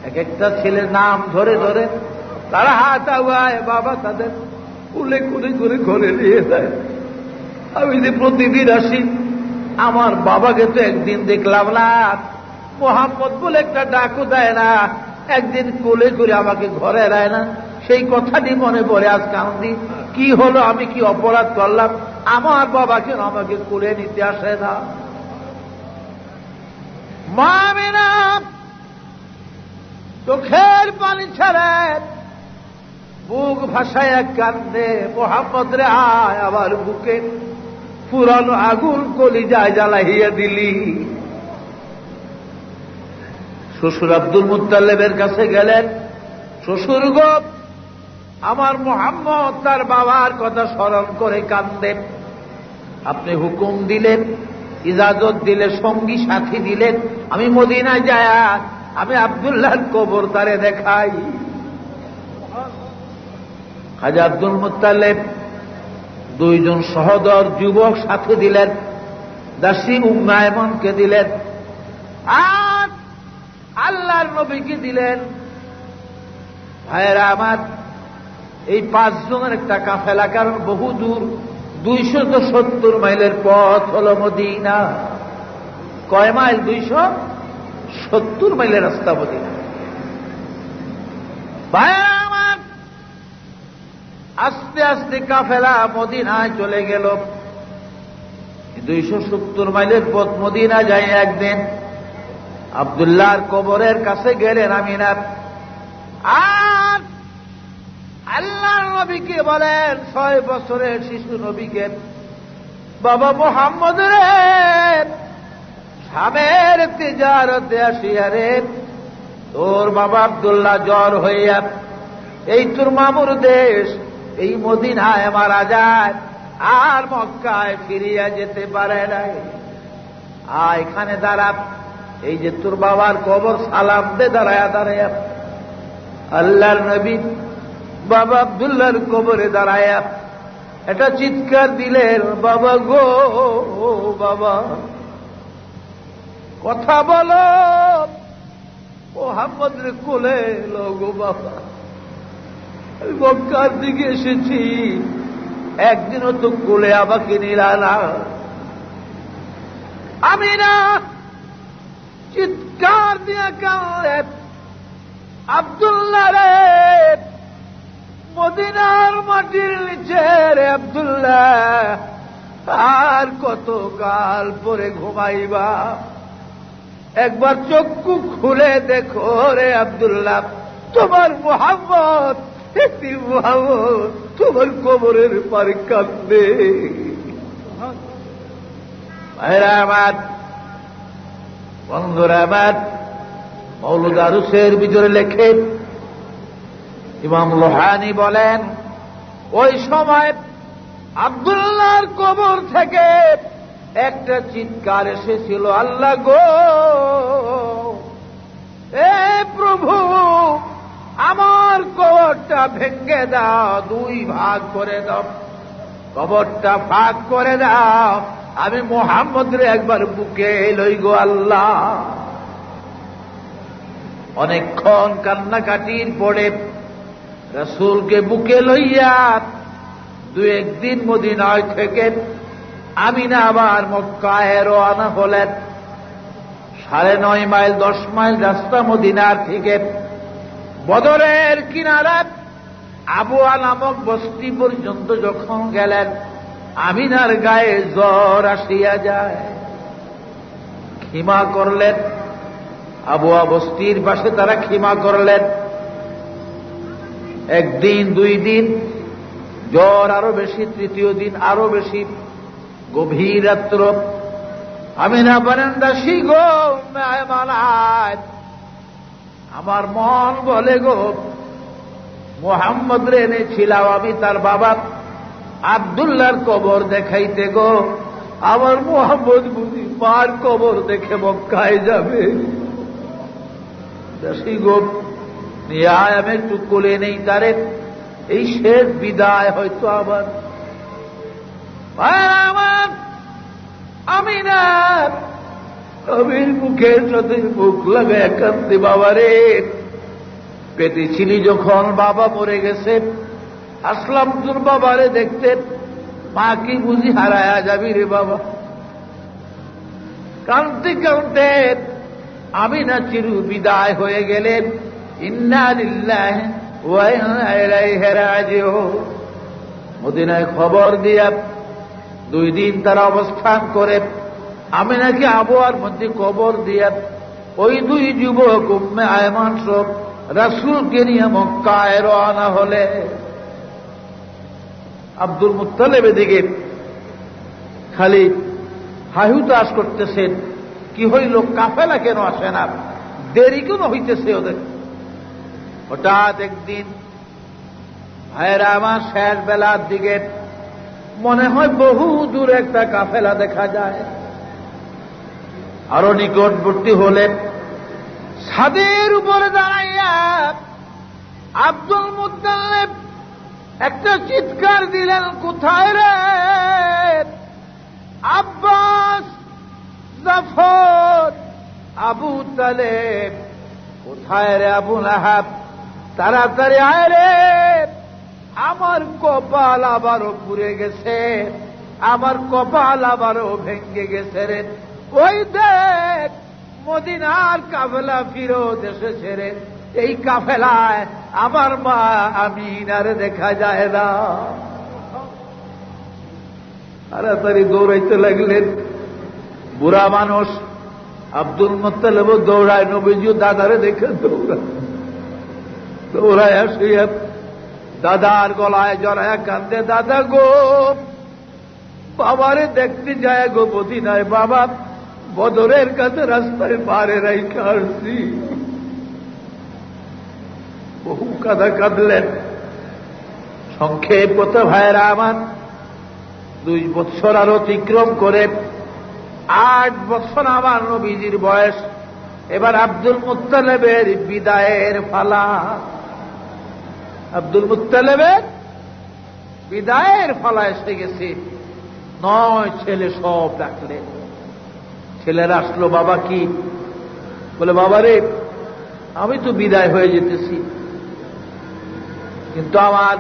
এক একটা ছেলের নাম ধরে ধরে তারা হাত আওয়ায় বাবা তাদের উল্লেখ করে করে ঘরে নিয়ে যায়। আমি যে প্রতিদিন আসি, আমার বাবাকে তো একদিন দেখলাম না, মোহাম্মদ বলে একটা ডাকও দেয় না, একদিন কোলে করে আমাকে ঘরে দেয় না, সেই কথাটি মনে পড়ে আজ কান্দি। কি হলো, আমি কি অপরাধ করলাম? আমার বাবা কেন আমাকে কোলে নিতে আসে না? মা আমিনা চোখের পানি ছেড়ে বুক ভাসায় কান্দে, মোহাম্মদ রে আয় আমার বুকে পুরানো আগুন কলিজায় জ্বালাইয়া দিলি। শ্বশুর আব্দুল মুত্তালিবের কাছে গেলেন, শ্বশুর গো, আমার মোহাম্মদ তার বাবার কথা স্মরণ করে কান্দে, আপনি হুকুম দিলেন, ইজাজত দিলে, সঙ্গী সাথী দিলেন, আমি মদিনায় যায় আমি আব্দুল্লাহর কবর তারে দেখাই। খাজা আব্দুল মুত্তালিব দুইজন সহদর যুবক সাথে দিলেন, দাসী উম্মে আয়মনকে দিলেন, আর আল্লাহর নবীকে দিলেন। ভাইয়েরা আমার, এই 5 জনের একটা কাফেলা, কারণ বহু দূর, 270 মাইলের পথ হল মদিনা। কয় মাইল? 270 মাইলের রাস্তা মদিনা। ভাইয়েরা আমার, আস্তে আস্তে কাফেলা মদিনায় চলে গেল। 270 মাইলের পথ মদিনা যায়। একদিন আব্দুল্লাহর কবরের কাছে গেলেন আমিনা, আর আল্লাহর নবীকে বলেন, 6 বছরের শিশু নবীকে, বাবা মুহাম্মদ রে, শামের তিজারতে আসিয়া রে তোর বাবা আব্দুল্লাহ জ্বর হইয়া এই তোর মামুর দেশ এই মদিনায় মারা যায়, আর মক্কায় ফিরিয়া যেতে পারে নাই। এখানে দাঁড়া, এই যে তোর বাবার কবর, সালাম দে দাঁড়ায়া দাঁড়ায়া। আল্লাহর নবী বাবা আব্দুল্লাহর কবরে দাঁড়ায়া এটা চিৎকার দিলেন, বাবা গো, বাবা কথা বলো, মুহাম্মদের কোলে এলো গো বাবা। মক্কার দিকে এসেছি, একদিনও তো কোলে আমাকে নিলা না। আমি না চিৎকার দিয়ে কাঁদলেন, আব্দুল্লাহ রে, মদিনার মাটির নিচে রে আব্দুল্লাহ, আর কত কাল পরে ঘুমাইবা? একবার চক্ষু খুলে দেখো রে আব্দুল্লাহ, তোমার মুহাম্মদ, মুহাম্মদ তোমার কবরের পারে কাঁদবে। ভাইরা আমার, বন্ধুরা আমার, মওলুদ আরুসের ভিতরে লেখে ইমাম লোহানী বলেন, ওই সময় আব্দুল্লাহর কবর থেকে একটা চিৎকার এসেছিল, আল্লাহ গো, এ প্রভু, আমার কবরটা ভেঙে দাও, 2 ভাগ করে দাও, কবরটা ভাগ করে দাও, আমি মুহাম্মদের একবার বুকে লই গো আল্লাহ। অনেকক্ষণ কান্নাকাটির পরে রাসূলকে বুকে লইয়া 2-1 দিন মদিনায় থেকে আমিনা আবার মক্কায় রওনা হলেন। 9.5 মাইল 10 মাইল রাস্তা মদিনার থেকে। বদরের কিনারা আবুয়া নামক বস্তি পর্যন্ত যখন গেলেন, আমিনার গায়ে জ্বর আসিয়া যায়। খিমা করলেন, আবুয়া বস্তির পাশে তারা খিমা করলেন। 1 দিন 2 দিন জ্বর আরো বেশি, 3য় দিন আরো বেশি। গভীর রাত্র, আমিনা বলেন, দাসী গো, মেহমানায় আমার মন বলে গো, মুহাম্মদ রে এনেছিলাম আমি তার বাবা আব্দুল্লাহর কবর দেখাইতে গো, আমার মুহাম্মদ বুঝি মার কবর দেখে মক্কায় যাবে। দাসী গো, নিয়ে আয়, আমি একটু কোলে নেই তারে, এই শেষ বিদায় হয়তো আবার। আমার আমিনা নবীর মুখের সাথে মুখ লাগায় কাঁদতে, বাবা রে, পেটে ছিলি যখন বাবা মরে গেছে, আসলাম তোর বাবারে দেখতে, মা কি বুঝি হারায়া যাবি রে বাবা। কাঁদতে কাঁদতে আমিনা চির বিদায় হয়ে গেলেন। ইন্না লিল্লাহি ওয়া ইন্না ইলাইহি রাজিউন। মদিনায় খবর দিয়া 2 দিন তারা অবস্থান করে আমিনাকে আবহাওয়ার মধ্যে কবর দিয়া ওই 2 যুবক উম্মে আয়মান সব রাসূলকে নিয়ে মক্কায় রওনা হলে। আব্দুল মুত্তালিব এদিকে খালি হাহুতাস করতেছেন, কি হইল, কাফেলা কেন আসে না, দেরি কেন হইতেছে ওদের। হঠাৎ একদিন ভাইয়েরা আমার শেষ বেলার দিকে মনে হয় বহু দূর একটা কাফেলা দেখা যায়। আরো নিকটবর্তী হলে ছাদের উপরে দাঁড়াইয়া আব্দুল মুত্তালিব একটা চিৎকার দিলেন, কোথায় রে আব্বাস, জাফর, আবু তালেব, কোথায় রে আবু লাহাব, তাড়াতাড়ি আয় রে, আমার কপাল আবারও পুড়ে গেছে, আমার কপাল আবারও ভেঙ্গে গেছে রে। ওই দেখ মদিনার কাফেলা ফিরত এসেছে রে, এই কাফেলায় আমার মা আমিনারে দেখা যায় না। তাড়াতাড়ি দৌড়াইতে লাগলেন। বুড়া মানুষ আব্দুল মুত্তালিব দৌড়ায়, নবীজি দাদারে দেখে দৌড়ায় শুয়ে দাদার গলায় জড়ায় কান্দে, দাদা গো, বাবারে দেখতে যায় গো মদিনায়, বাবা বদরের কাছে রাস্তায় পারে রাইখা আসছি। বহু কাঁদা কাঁদলেন। সংক্ষেপ কত ভাইয়েরা আমার, 2 বৎসর আর অতিক্রম করে 8 বৎসর আমার নবীজির বয়স। এবার আব্দুল মুত্তালিবের বিদায়ের পালা। আব্দুল মুত্তালিবের বিদায়ের পালা এসে গেছে। 9 ছেলে সব ডাকলেন। ছেলেরা আসলো, বাবা কি? বলে, বাবা রে, আমি তো বিদায় হয়ে যেতেছি, কিন্তু আমার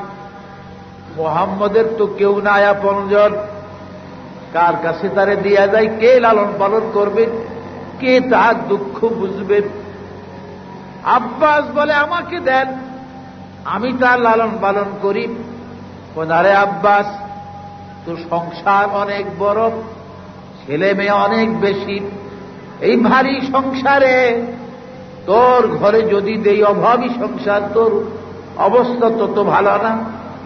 মুহাম্মদের তো কেউ নাই আপনজন, কার কাছে তারে দিয়া যায়, কে লালন পালন করবে, কে তার দুঃখ বুঝবে? আব্বাস বলে, আমাকে দেন, আমি তার লালন পালন করি। আরে আব্বাস, তোর সংসার অনেক বড়, ছেলে মেয়ে অনেক বেশি, এই ভারী সংসারে তোর ঘরে যদি দেই, অভাবী সংসার, তোর অবস্থা তত ভালো না,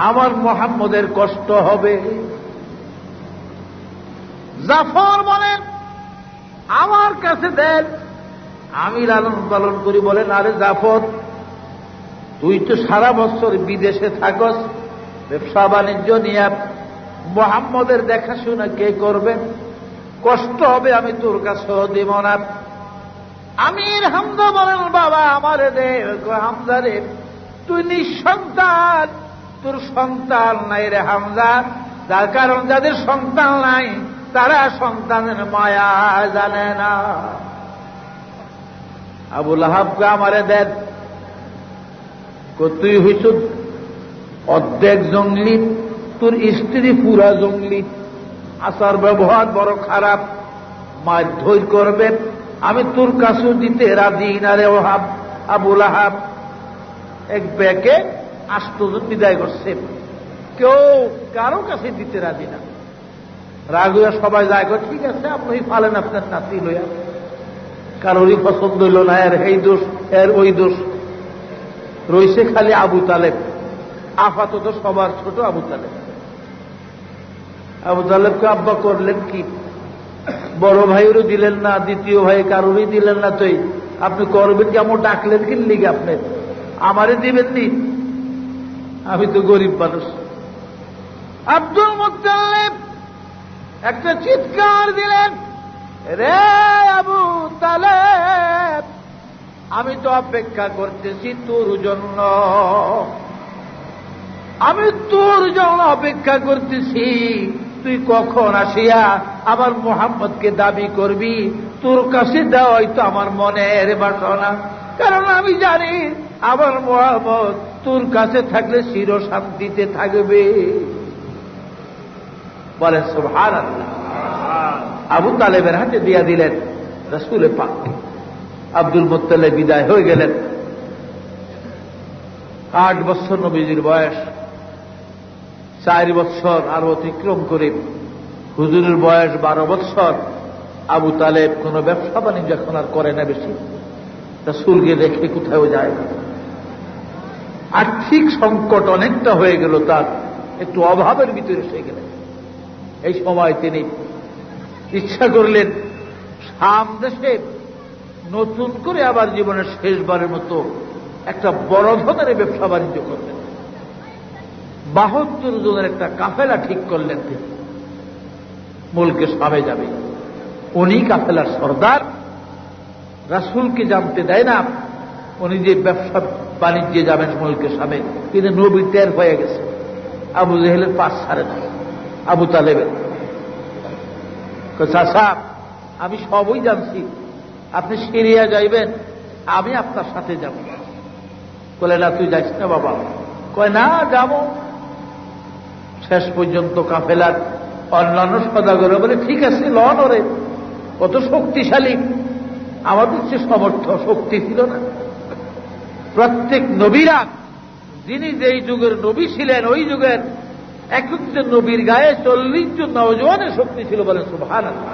আমার মুহাম্মদের কষ্ট হবে। জাফর বলেন, আমার কাছে দেন, আমি লালন পালন করি। বলেন, আরে জাফর, তুই তো সারা বছর বিদেশে থাকস, ব্যবসা বাণিজ্য নিয়ে, মুহাম্মদের দেখাশোনা কে করবে? কষ্ট হবে, আমি তোর কাছেও দিব না। আমির হামজা বলেন, বাবা আমারে দে। হামজা রে, তুই নিঃসন্তান, তোর সন্তান নাই রে হামজা। তার কারণ যাদের সন্তান নাই তারা সন্তানের মায়া জানে না। আবু লাহাবকে আমারে দেন। তুই হইছ অর্ধেক জঙ্গলি, তোর স্ত্রী পুরা জঙ্গলি, আচার ব্যবহার বড় খারাপ, মারধর করবে, আমি তোর কাছেও দিতে রাজি না রে ওহাব। আবু লাহাব এক ব্যাগে 8 জন বিদায় করছে, কেউ কারো কাছে দিতে রাজি না। রাগ হইয়া সবাই যায়, ঠিক আছে আপনি ফালেন আপনার নাতি লইয়া, কারোরই পছন্দ হইল না, এর এই দোষ, এর ওই দোষ। রইছে খালি আবু তালেব, আপাতত সবার ছোট আবু তালেব। আবু তালেবকে আব্বা করলেন কি? বড় ভাইয়েরও দিলেন না, দ্বিতীয় ভাই কারোরই দিলেন না, তো আপনি করবেন কেমন? ডাকলেন কি লিগে? আপনি আমারে দিবেননি? আমি তো গরিব মানুষ। আব্দুল মুত্তালিব একটা চিৎকার দিলেন, রে আবু তালেব, আমি তো অপেক্ষা করতেছি তোর জন্য, আমি তোর জন্য অপেক্ষা করতেছি। তুই কখন আসিয়া আমার মুহাম্মদকে দাবি করবি? তোর কাছে দেওয়াই তো আমার মনের বাসনা, কারণ আমি জানি আমার মুহাম্মদ তোর কাছে থাকলে চির শান্তিতে থাকবে। বলেন সুবহানাল্লাহ। আবু তালেবের হাতে দিয়া দিলেন রাসূল পাককে। আব্দুল মুত্তালিব বিদায় হয়ে গেলেন। 8 বছর নবীজির বয়স, 4 বছর আর অতিক্রম করে হুজুরের বয়স 12 বছর। আবু তালেব কোন ব্যবসা বাণিজ্য এখন আর করে না বেশি, রাসূলকে রেখে কোথাও যায় না। আর্থিক সংকট অনেকটা হয়ে গেল, তার একটু অভাবের ভিতরে সে গেলেন। এই সময় তিনি ইচ্ছা করলেন শাম দেশে নতুন করে আবার জীবনের শেষবারের মতো একটা বড় ধরনের ব্যবসা বাণিজ্য করলেন। 72 জনের একটা কাফেলা ঠিক করলেন তিনি, মুলকে শামে যাবে। উনি কাফেলার সর্দার, রাসূলকে জানতে দেয় না উনি যে ব্যবসা বাণিজ্যে যাবেন মুলকে শামে। কিন্তু নবী টের হয়ে গেছে। আবু জেহেলের পাশ ছাড়ে না, আবু তালেবের। চাচা আমি সবই জানছি, আপনি সিরিয়া যাইবেন, আমি আপনার সাথে যাব। বলে না তুই যাইস না বাবা। কয় না যাব। শেষ পর্যন্ত কাফেলার অন্যান্য সদাগর বলে ঠিক আছে লন ওরে, কত শক্তিশালী, আমাদের সে সমর্থ শক্তি ছিল না। প্রত্যেক নবীরা, যিনি যেই যুগের নবী ছিলেন ওই যুগের একজন নবীর গায়ে 40 জন নওজওয়ানের শক্তি ছিল। বলেন সুবহানাল্লাহ।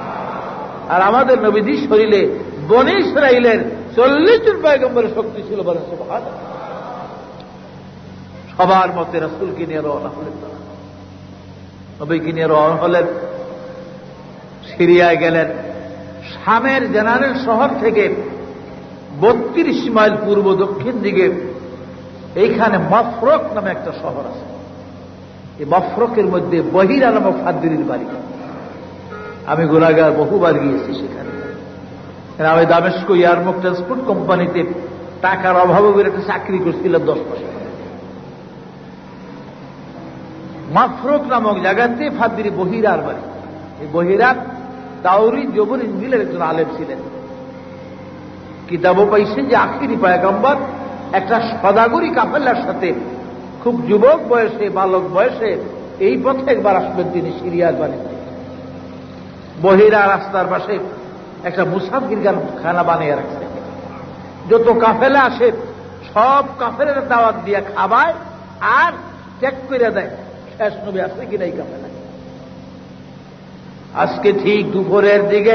আর আমাদের নবীজির শরীরে বনী ইসরাইলের 40 জন পয়গম্বরের শক্তি ছিল। বলেন সুবহানাল্লাহ। সবার মতে রাসূলকে নিয়ে রওনা হলেন, নবীকে নিয়ে রওনা হলেন, সিরিয়ায় গেলেন। শামের জেনারেল শহর থেকে 32 মাইল পূর্ব দক্ষিণ দিকে এইখানে মফরক নামে একটা শহর আছে। এই মফরকের মধ্যে বহিরা নামক ফাদ্রির বাড়ি। আমি গুনাহগার বহুবার গিয়েছি সেখানে। আমি দামেস্ক ইয়ারমুক ট্রান্সপোর্ট কোম্পানিতে টাকার অভাবে একটা চাকরি করছিলাম 10 বছর। মফরক নামক জায়গাতে ফাদ্রি বহিরার বাড়ি। এই বহিরা তাওরীত জবর ইনজিলের একজন আলেম ছিলেন। কিতাবও পাইছে যে আখিরি পয়গম্বর একটা সদাগরি কাফেলার সাথে খুব যুবক বয়সে, বালক বয়সে এই পথে একবার আসবেন তিনি সিরিয়ার বাড়িতে। বহিরা রাস্তার পাশে একটা মুসাফির খানা বানিয়ে রাখছে। যত কাফেলা আসে সব কাফেলের দাওয়াত দিয়ে খাবায় আর চেক করে দেয় শেষ নবী আসবে কিনা এই কাফেলা। আজকে ঠিক দুপুরের দিকে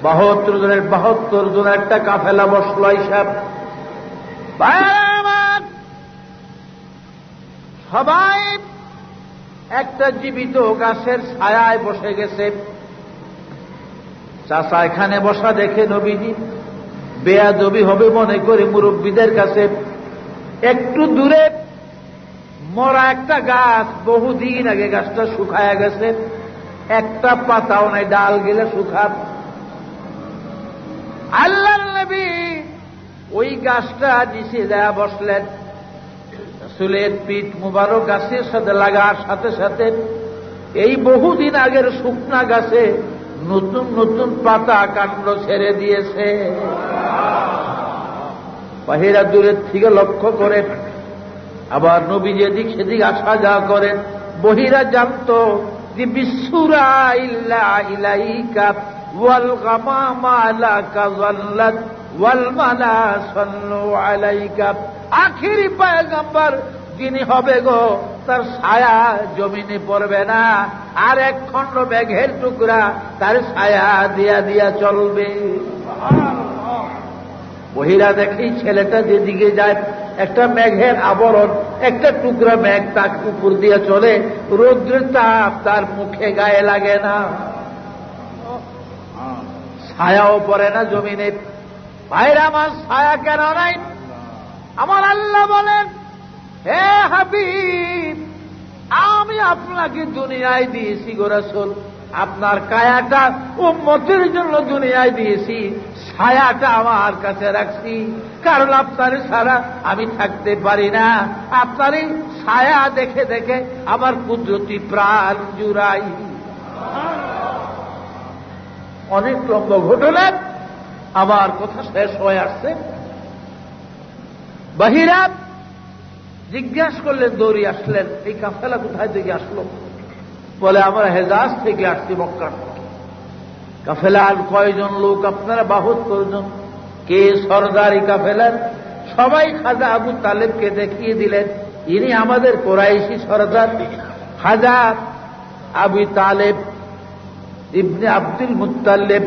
72 জনের একটা কাফেলা বসল। হিসাব সবাই একটা জীবিত গাছের ছায়ায় বসে গেছে। চাচা এখানে বসা দেখে নবীজি বেয়াদবি হবে মনে করে মুরব্বীদের কাছে একটু দূরে মরা একটা গাছ, বহুদিন আগে গাছটা শুকায়া গেছে, একটা পাতাও নাই, ডাল গেলে শুকা। আল্লাহর নবী ওই গাছটা নিচে দেয়া বসলেন। রাসূলের পিঠ মুবারক গাছের সাথে লাগার সাথে সাথে এই বহুদিন আগের শুকনা গাছে নতুন নতুন পাতা কাণ্ড ছেড়ে দিয়েছে। বাহিরা দূরের থেকে লক্ষ্য করে, আবার নবী যেদিক সেদিক আসা যাওয়া করেন। বহিরা জানত যে বিসুরা ইল্লা ইলাইকা ওয়াল গামামা লাকা যাল্লাত ওয়াল মালা সাল্লু আলাইকা। আখিরি পয়গম্বর যিনি হবে গো, তার ছায়া জমিনে পড়বে না, আর এক খণ্ড মেঘের টুকরা তার ছায়া দিয়া দিয়া চলবে। বহিরা দেখি ছেলেটা যেদিকে যায় একটা মেঘের আবরণ, একটা টুকরা মেঘ তার উপর দিয়ে চলে, রৌদ্রের তাপ তার মুখে গায়ে লাগে না, ছায়াও পড়ে না জমিনে। ভাইরা আমার ছায়া কেন নাই? আমার আল্লাহ বলেন, হে হাবিব, আমি আপনাকে দুনিয়ায় দিয়েছি গো রাসূল, আপনার কায়াটা উম্মতের জন্য দুনিয়ায় দিয়েছি, ছায়াটা আমার কাছে রাখছি, কারণ আপনার ছাড়া আমি থাকতে পারি না। আপনার এই ছায়া দেখে দেখে আমার কুদরতি প্রাণ জুড়াই। অনেক লম্বা ঘটনা, আমার কথা শেষ হয়ে আসছে। বাহিরা জিজ্ঞাসা করলেন, দৌড়ি আসলেন, এই কাফেলা কোথায় থেকে আসলো? বলে আমরা হেজাজ থেকে আসছি, মক্কা। কাফেলার কয়জন লোক আপনারা? 72 জন। কে সরদার এই কাফেলার? সবাই খাজা আবু তালেবকে দেখিয়ে দিলেন, ইনি আমাদের কোরাইশি সরদার, খাজা আবু তালেব ইবনে আব্দুল মুত্তালিব।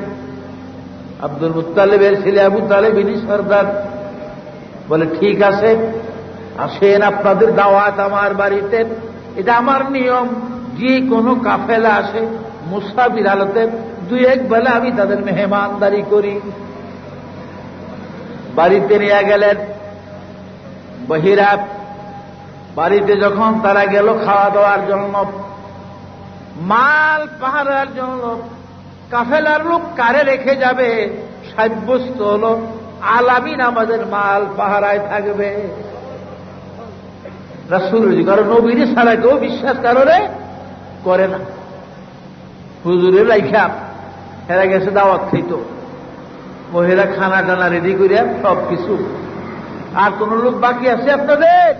আব্দুল মুত্তালিবের ছেলে আবু তালেব, ইনি সরদার। বলে ঠিক আছে, আসেন, আপনাদের দাওয়াত আমার বাড়িতে। এটা আমার নিয়ম, যে কোনো কাফেলা আসে মুসাফির হালতে 2-1 বেলা আমি তাদের মেহমানদারি করি। বাড়িতে নিয়ে গেলেন বহিরা। বাড়িতে যখন তারা গেল খাওয়া দাওয়ার জন্য, মাল পাহারার জন্য, কাফেলার লোক কারে রেখে যাবে সাব্যস্ত হল, আলামিন আমাদের মাল পাহারায় থাকবে। রাসূল কারণ নবীর ছাড়া কেউ বিশ্বাস কারণে করে না। হুজুরের লাইখা হেরা গেছে দাওয়াত খাইত, মহিলা খানা টানা রেডি করিয়া সব কিছু। আর কোন লোক বাকি আছে আপনাদের?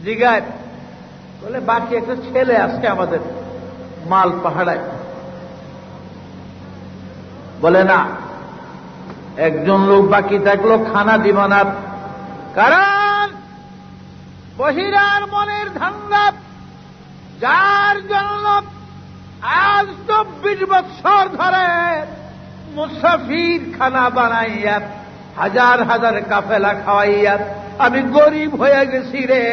জিগায় বলে বাকি একটা ছেলে আছে আমাদের মাল পাহাড়ায়। বলে না, একজন লোক বাকি থাকলো, খানা দিব না। কারণ বহিরার মনের ধান্দা, যার জন্য আজ 24 বছর ধরে মুসাফির খানা বানাইয়া হাজার হাজার কাফেলা খাওয়াইয়া আমি গরিব হয়ে গেছি রে,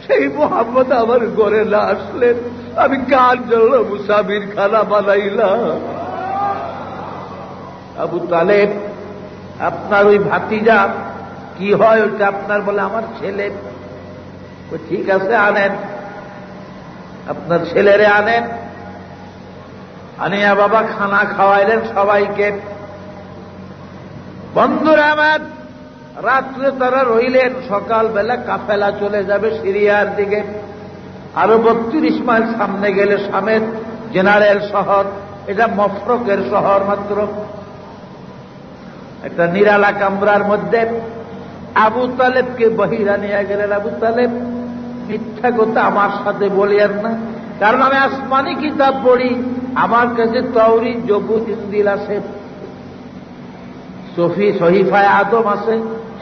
সেই মোহাম্মদ আমার ঘরে না আসলেন, আমি কার জন্য মুসাফির খানা বানাইলাম? আবু তালেব, আপনার ওই ভাতিজা কি হয় ওইটা আপনার? বলে আমার ছেলে। ঠিক আছে, আনেন, আপনার ছেলেরে আনেন। আনিয়া বাবা খানা খাওয়াইলেন সবাইকে। বন্ধুরা আমার, রাত্রে তারা রইলেন, সকালবেলা কাফেলা চলে যাবে সিরিয়ার দিকে। আরো 32 মাইল সামনে গেলে শামের জেনারেল শহর, এটা মফরকের শহর মাত্র, একটা নিরালা কামরার মধ্যে। আবু তালেবকে বহিরা নিয়ে গেলেন। আবু তালেব, মিথ্যা কথা আমার সাথে বলিয়েন না, কারণ আমি আসমানি কিতাব পড়ি, আমার কাছে তাওরীত, জবুর, ইনজিল আছে, সহিফায়ে আদম আছে,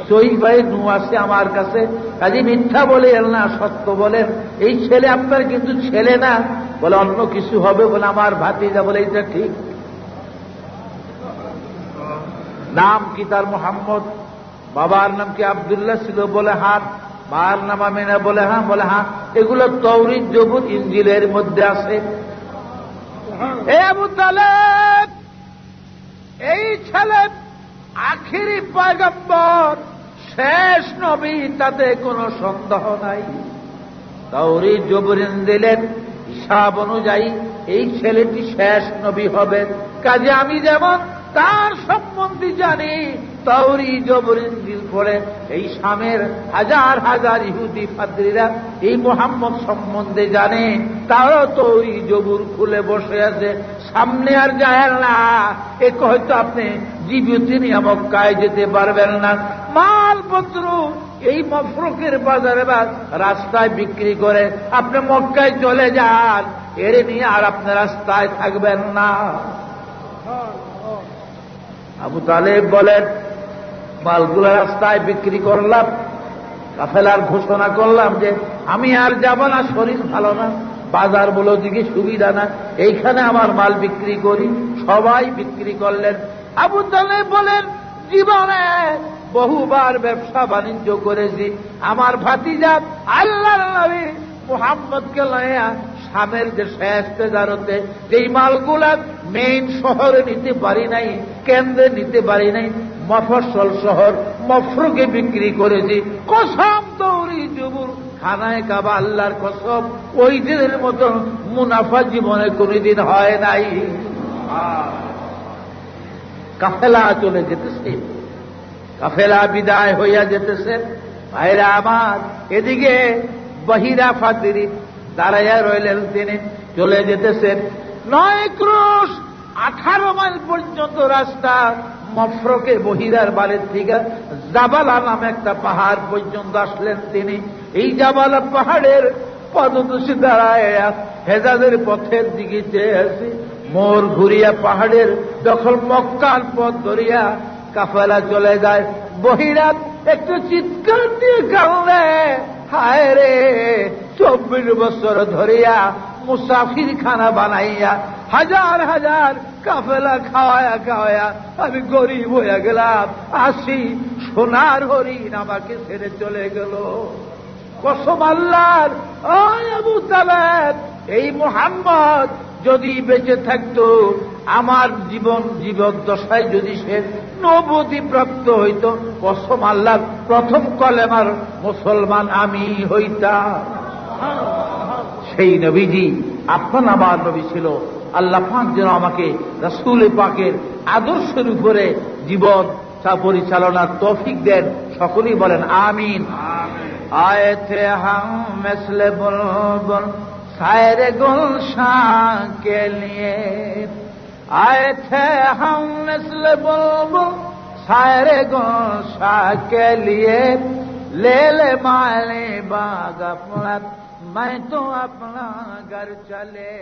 সহিফায়ে নূহ আছে আমার কাছে। কাজে মিথ্যা বলিয়েন না, সত্য বলেন। এই ছেলে আপনার কিন্তু ছেলে না। বলে অন্য কিছু হবে? বলে আমার ভাতিজা। বলে এটা ঠিক। নাম কি তার? মোহাম্মদ। বাবার নাম কি আব্দুল্লাহ ছিল? বলে হ্যাঁ। মার নাম আমিনা? বলে হ্যাঁ। বলে হ্যাঁ, এগুলো তাওরীত, জবুর, ইনজিলের মধ্যে আছে। এ আবু তালেব, এই ছেলে আখিরি পয়গম্বর, শেষ নবী, তাতে কোনো সন্দেহ নাই। তাওরীত, জবুর, ইনজিলের হিসাব অনুযায়ী এই ছেলেটি শেষ নবী হবে। কাজে আমি যেমন তার সম্বন্ধে জানি, তাওরীত, জবুর, ইনজিল পড়ে এই শামের হাজার হাজার ইহুদি পাদ্রীরা এই মুহাম্মদ সম্বন্ধে জানে, তারাও তাওরীত, জবুর খুলে বসে আছে, সামনে আর যায় না। এ হয়তো আপনি জীবিত নিয়ে মক্কায় যেতে পারবেন না। মালপত্র এই মফরকের বাজারে বা রাস্তায় বিক্রি করে আপনি মক্কায় চলে যান, এর নিয়ে আর আপনি রাস্তায় থাকবেন না। আবু তালেব বলেন, মালগুলো রাস্তায় বিক্রি করলাম, কাফেলার ঘোষণা করলাম যে আমি আর যাব না, শরীর ভালো না, বাজার বলো দিকে সুবিধা না, এইখানে আমার মাল বিক্রি করি। সবাই বিক্রি করলেন। আবু তালেব বলেন, জীবনে বহুবার ব্যবসা বাণিজ্য করেছি, আমার ভাতিজা আল্লাহর নবী মুহাম্মদকে লইয়া শামের যে শেষ তেজারতে যেই মালগুলা মেইন শহরে নিতে পারি নাই, কেন্দ্রে নিতে পারি নাই, মফস্বল শহর মফরুকে বিক্রি করেছি। কসম তাওরীত, জবুর, খানায় কাবা, আল্লাহর কসম, ওই দিনের মতন মুনাফা জীবনে কোনদিন হয় নাই। কাফেলা চলে যেতেছে, কাফেলা বিদায় হইয়া যেতেছে। ভাইরা আমার, এদিকে বহিরা ফাতিরি দাঁড়াইয়া রইলেন, তিনি চলে যেতেছেন। 9 ক্রোশ 18 মাইল পর্যন্ত রাস্তা, মফরকে বহিরার বাড়ির থেকে জাবালা নামে একটা পাহাড় পর্যন্ত আসলেন তিনি। এই জাবালা পাহাড়ের পদদশে দাঁড়ায় হেজাজের পথের দিকে চেয়ে আসি, মোর ঘুরিয়া পাহাড়ের যখন মক্কার পথ ধরিয়া কাফেলা চলে যায়, বহিরাত একটু চিৎকার দিয়ে কাঁদলে, হায় রে 24 বছর ধরিয়া মুসাফির খানা বানাইয়া হাজার হাজার কাফেলা খাওয়ায়া খাওয়ায়া আমি গরিব হয়ে গেলাম, আসি সোনার হরিণ আমাকে ছেড়ে চলে গেল। কসম আল্লাহর, ও আবু তালেব, এই মুহাম্মদ যদি বেঁচে থাকতো, আমার জীবদ্দশায় যদি সে নবুয়্যতি প্রাপ্ত হইত, কসম আল্লাহর প্রথম কলেমার মুসলমান আমি হইতাম। সেই নবীজি আপন আমার নবী ছিল। আল্লাহ পাক যেন আমাকে রাসূল পাকের আদর্শের উপরে জীবন পরিচালনার তৌফিক দেন। সকলেই বলেন আমিন। आए थे हम मिस्ले बुलबुल शायर गुलशान के लिए, आए थे हम मिस्ले बुलबुल शायर गुलशान के लिए, ले ले माले बाग अपना मैं तो अपना घर चले।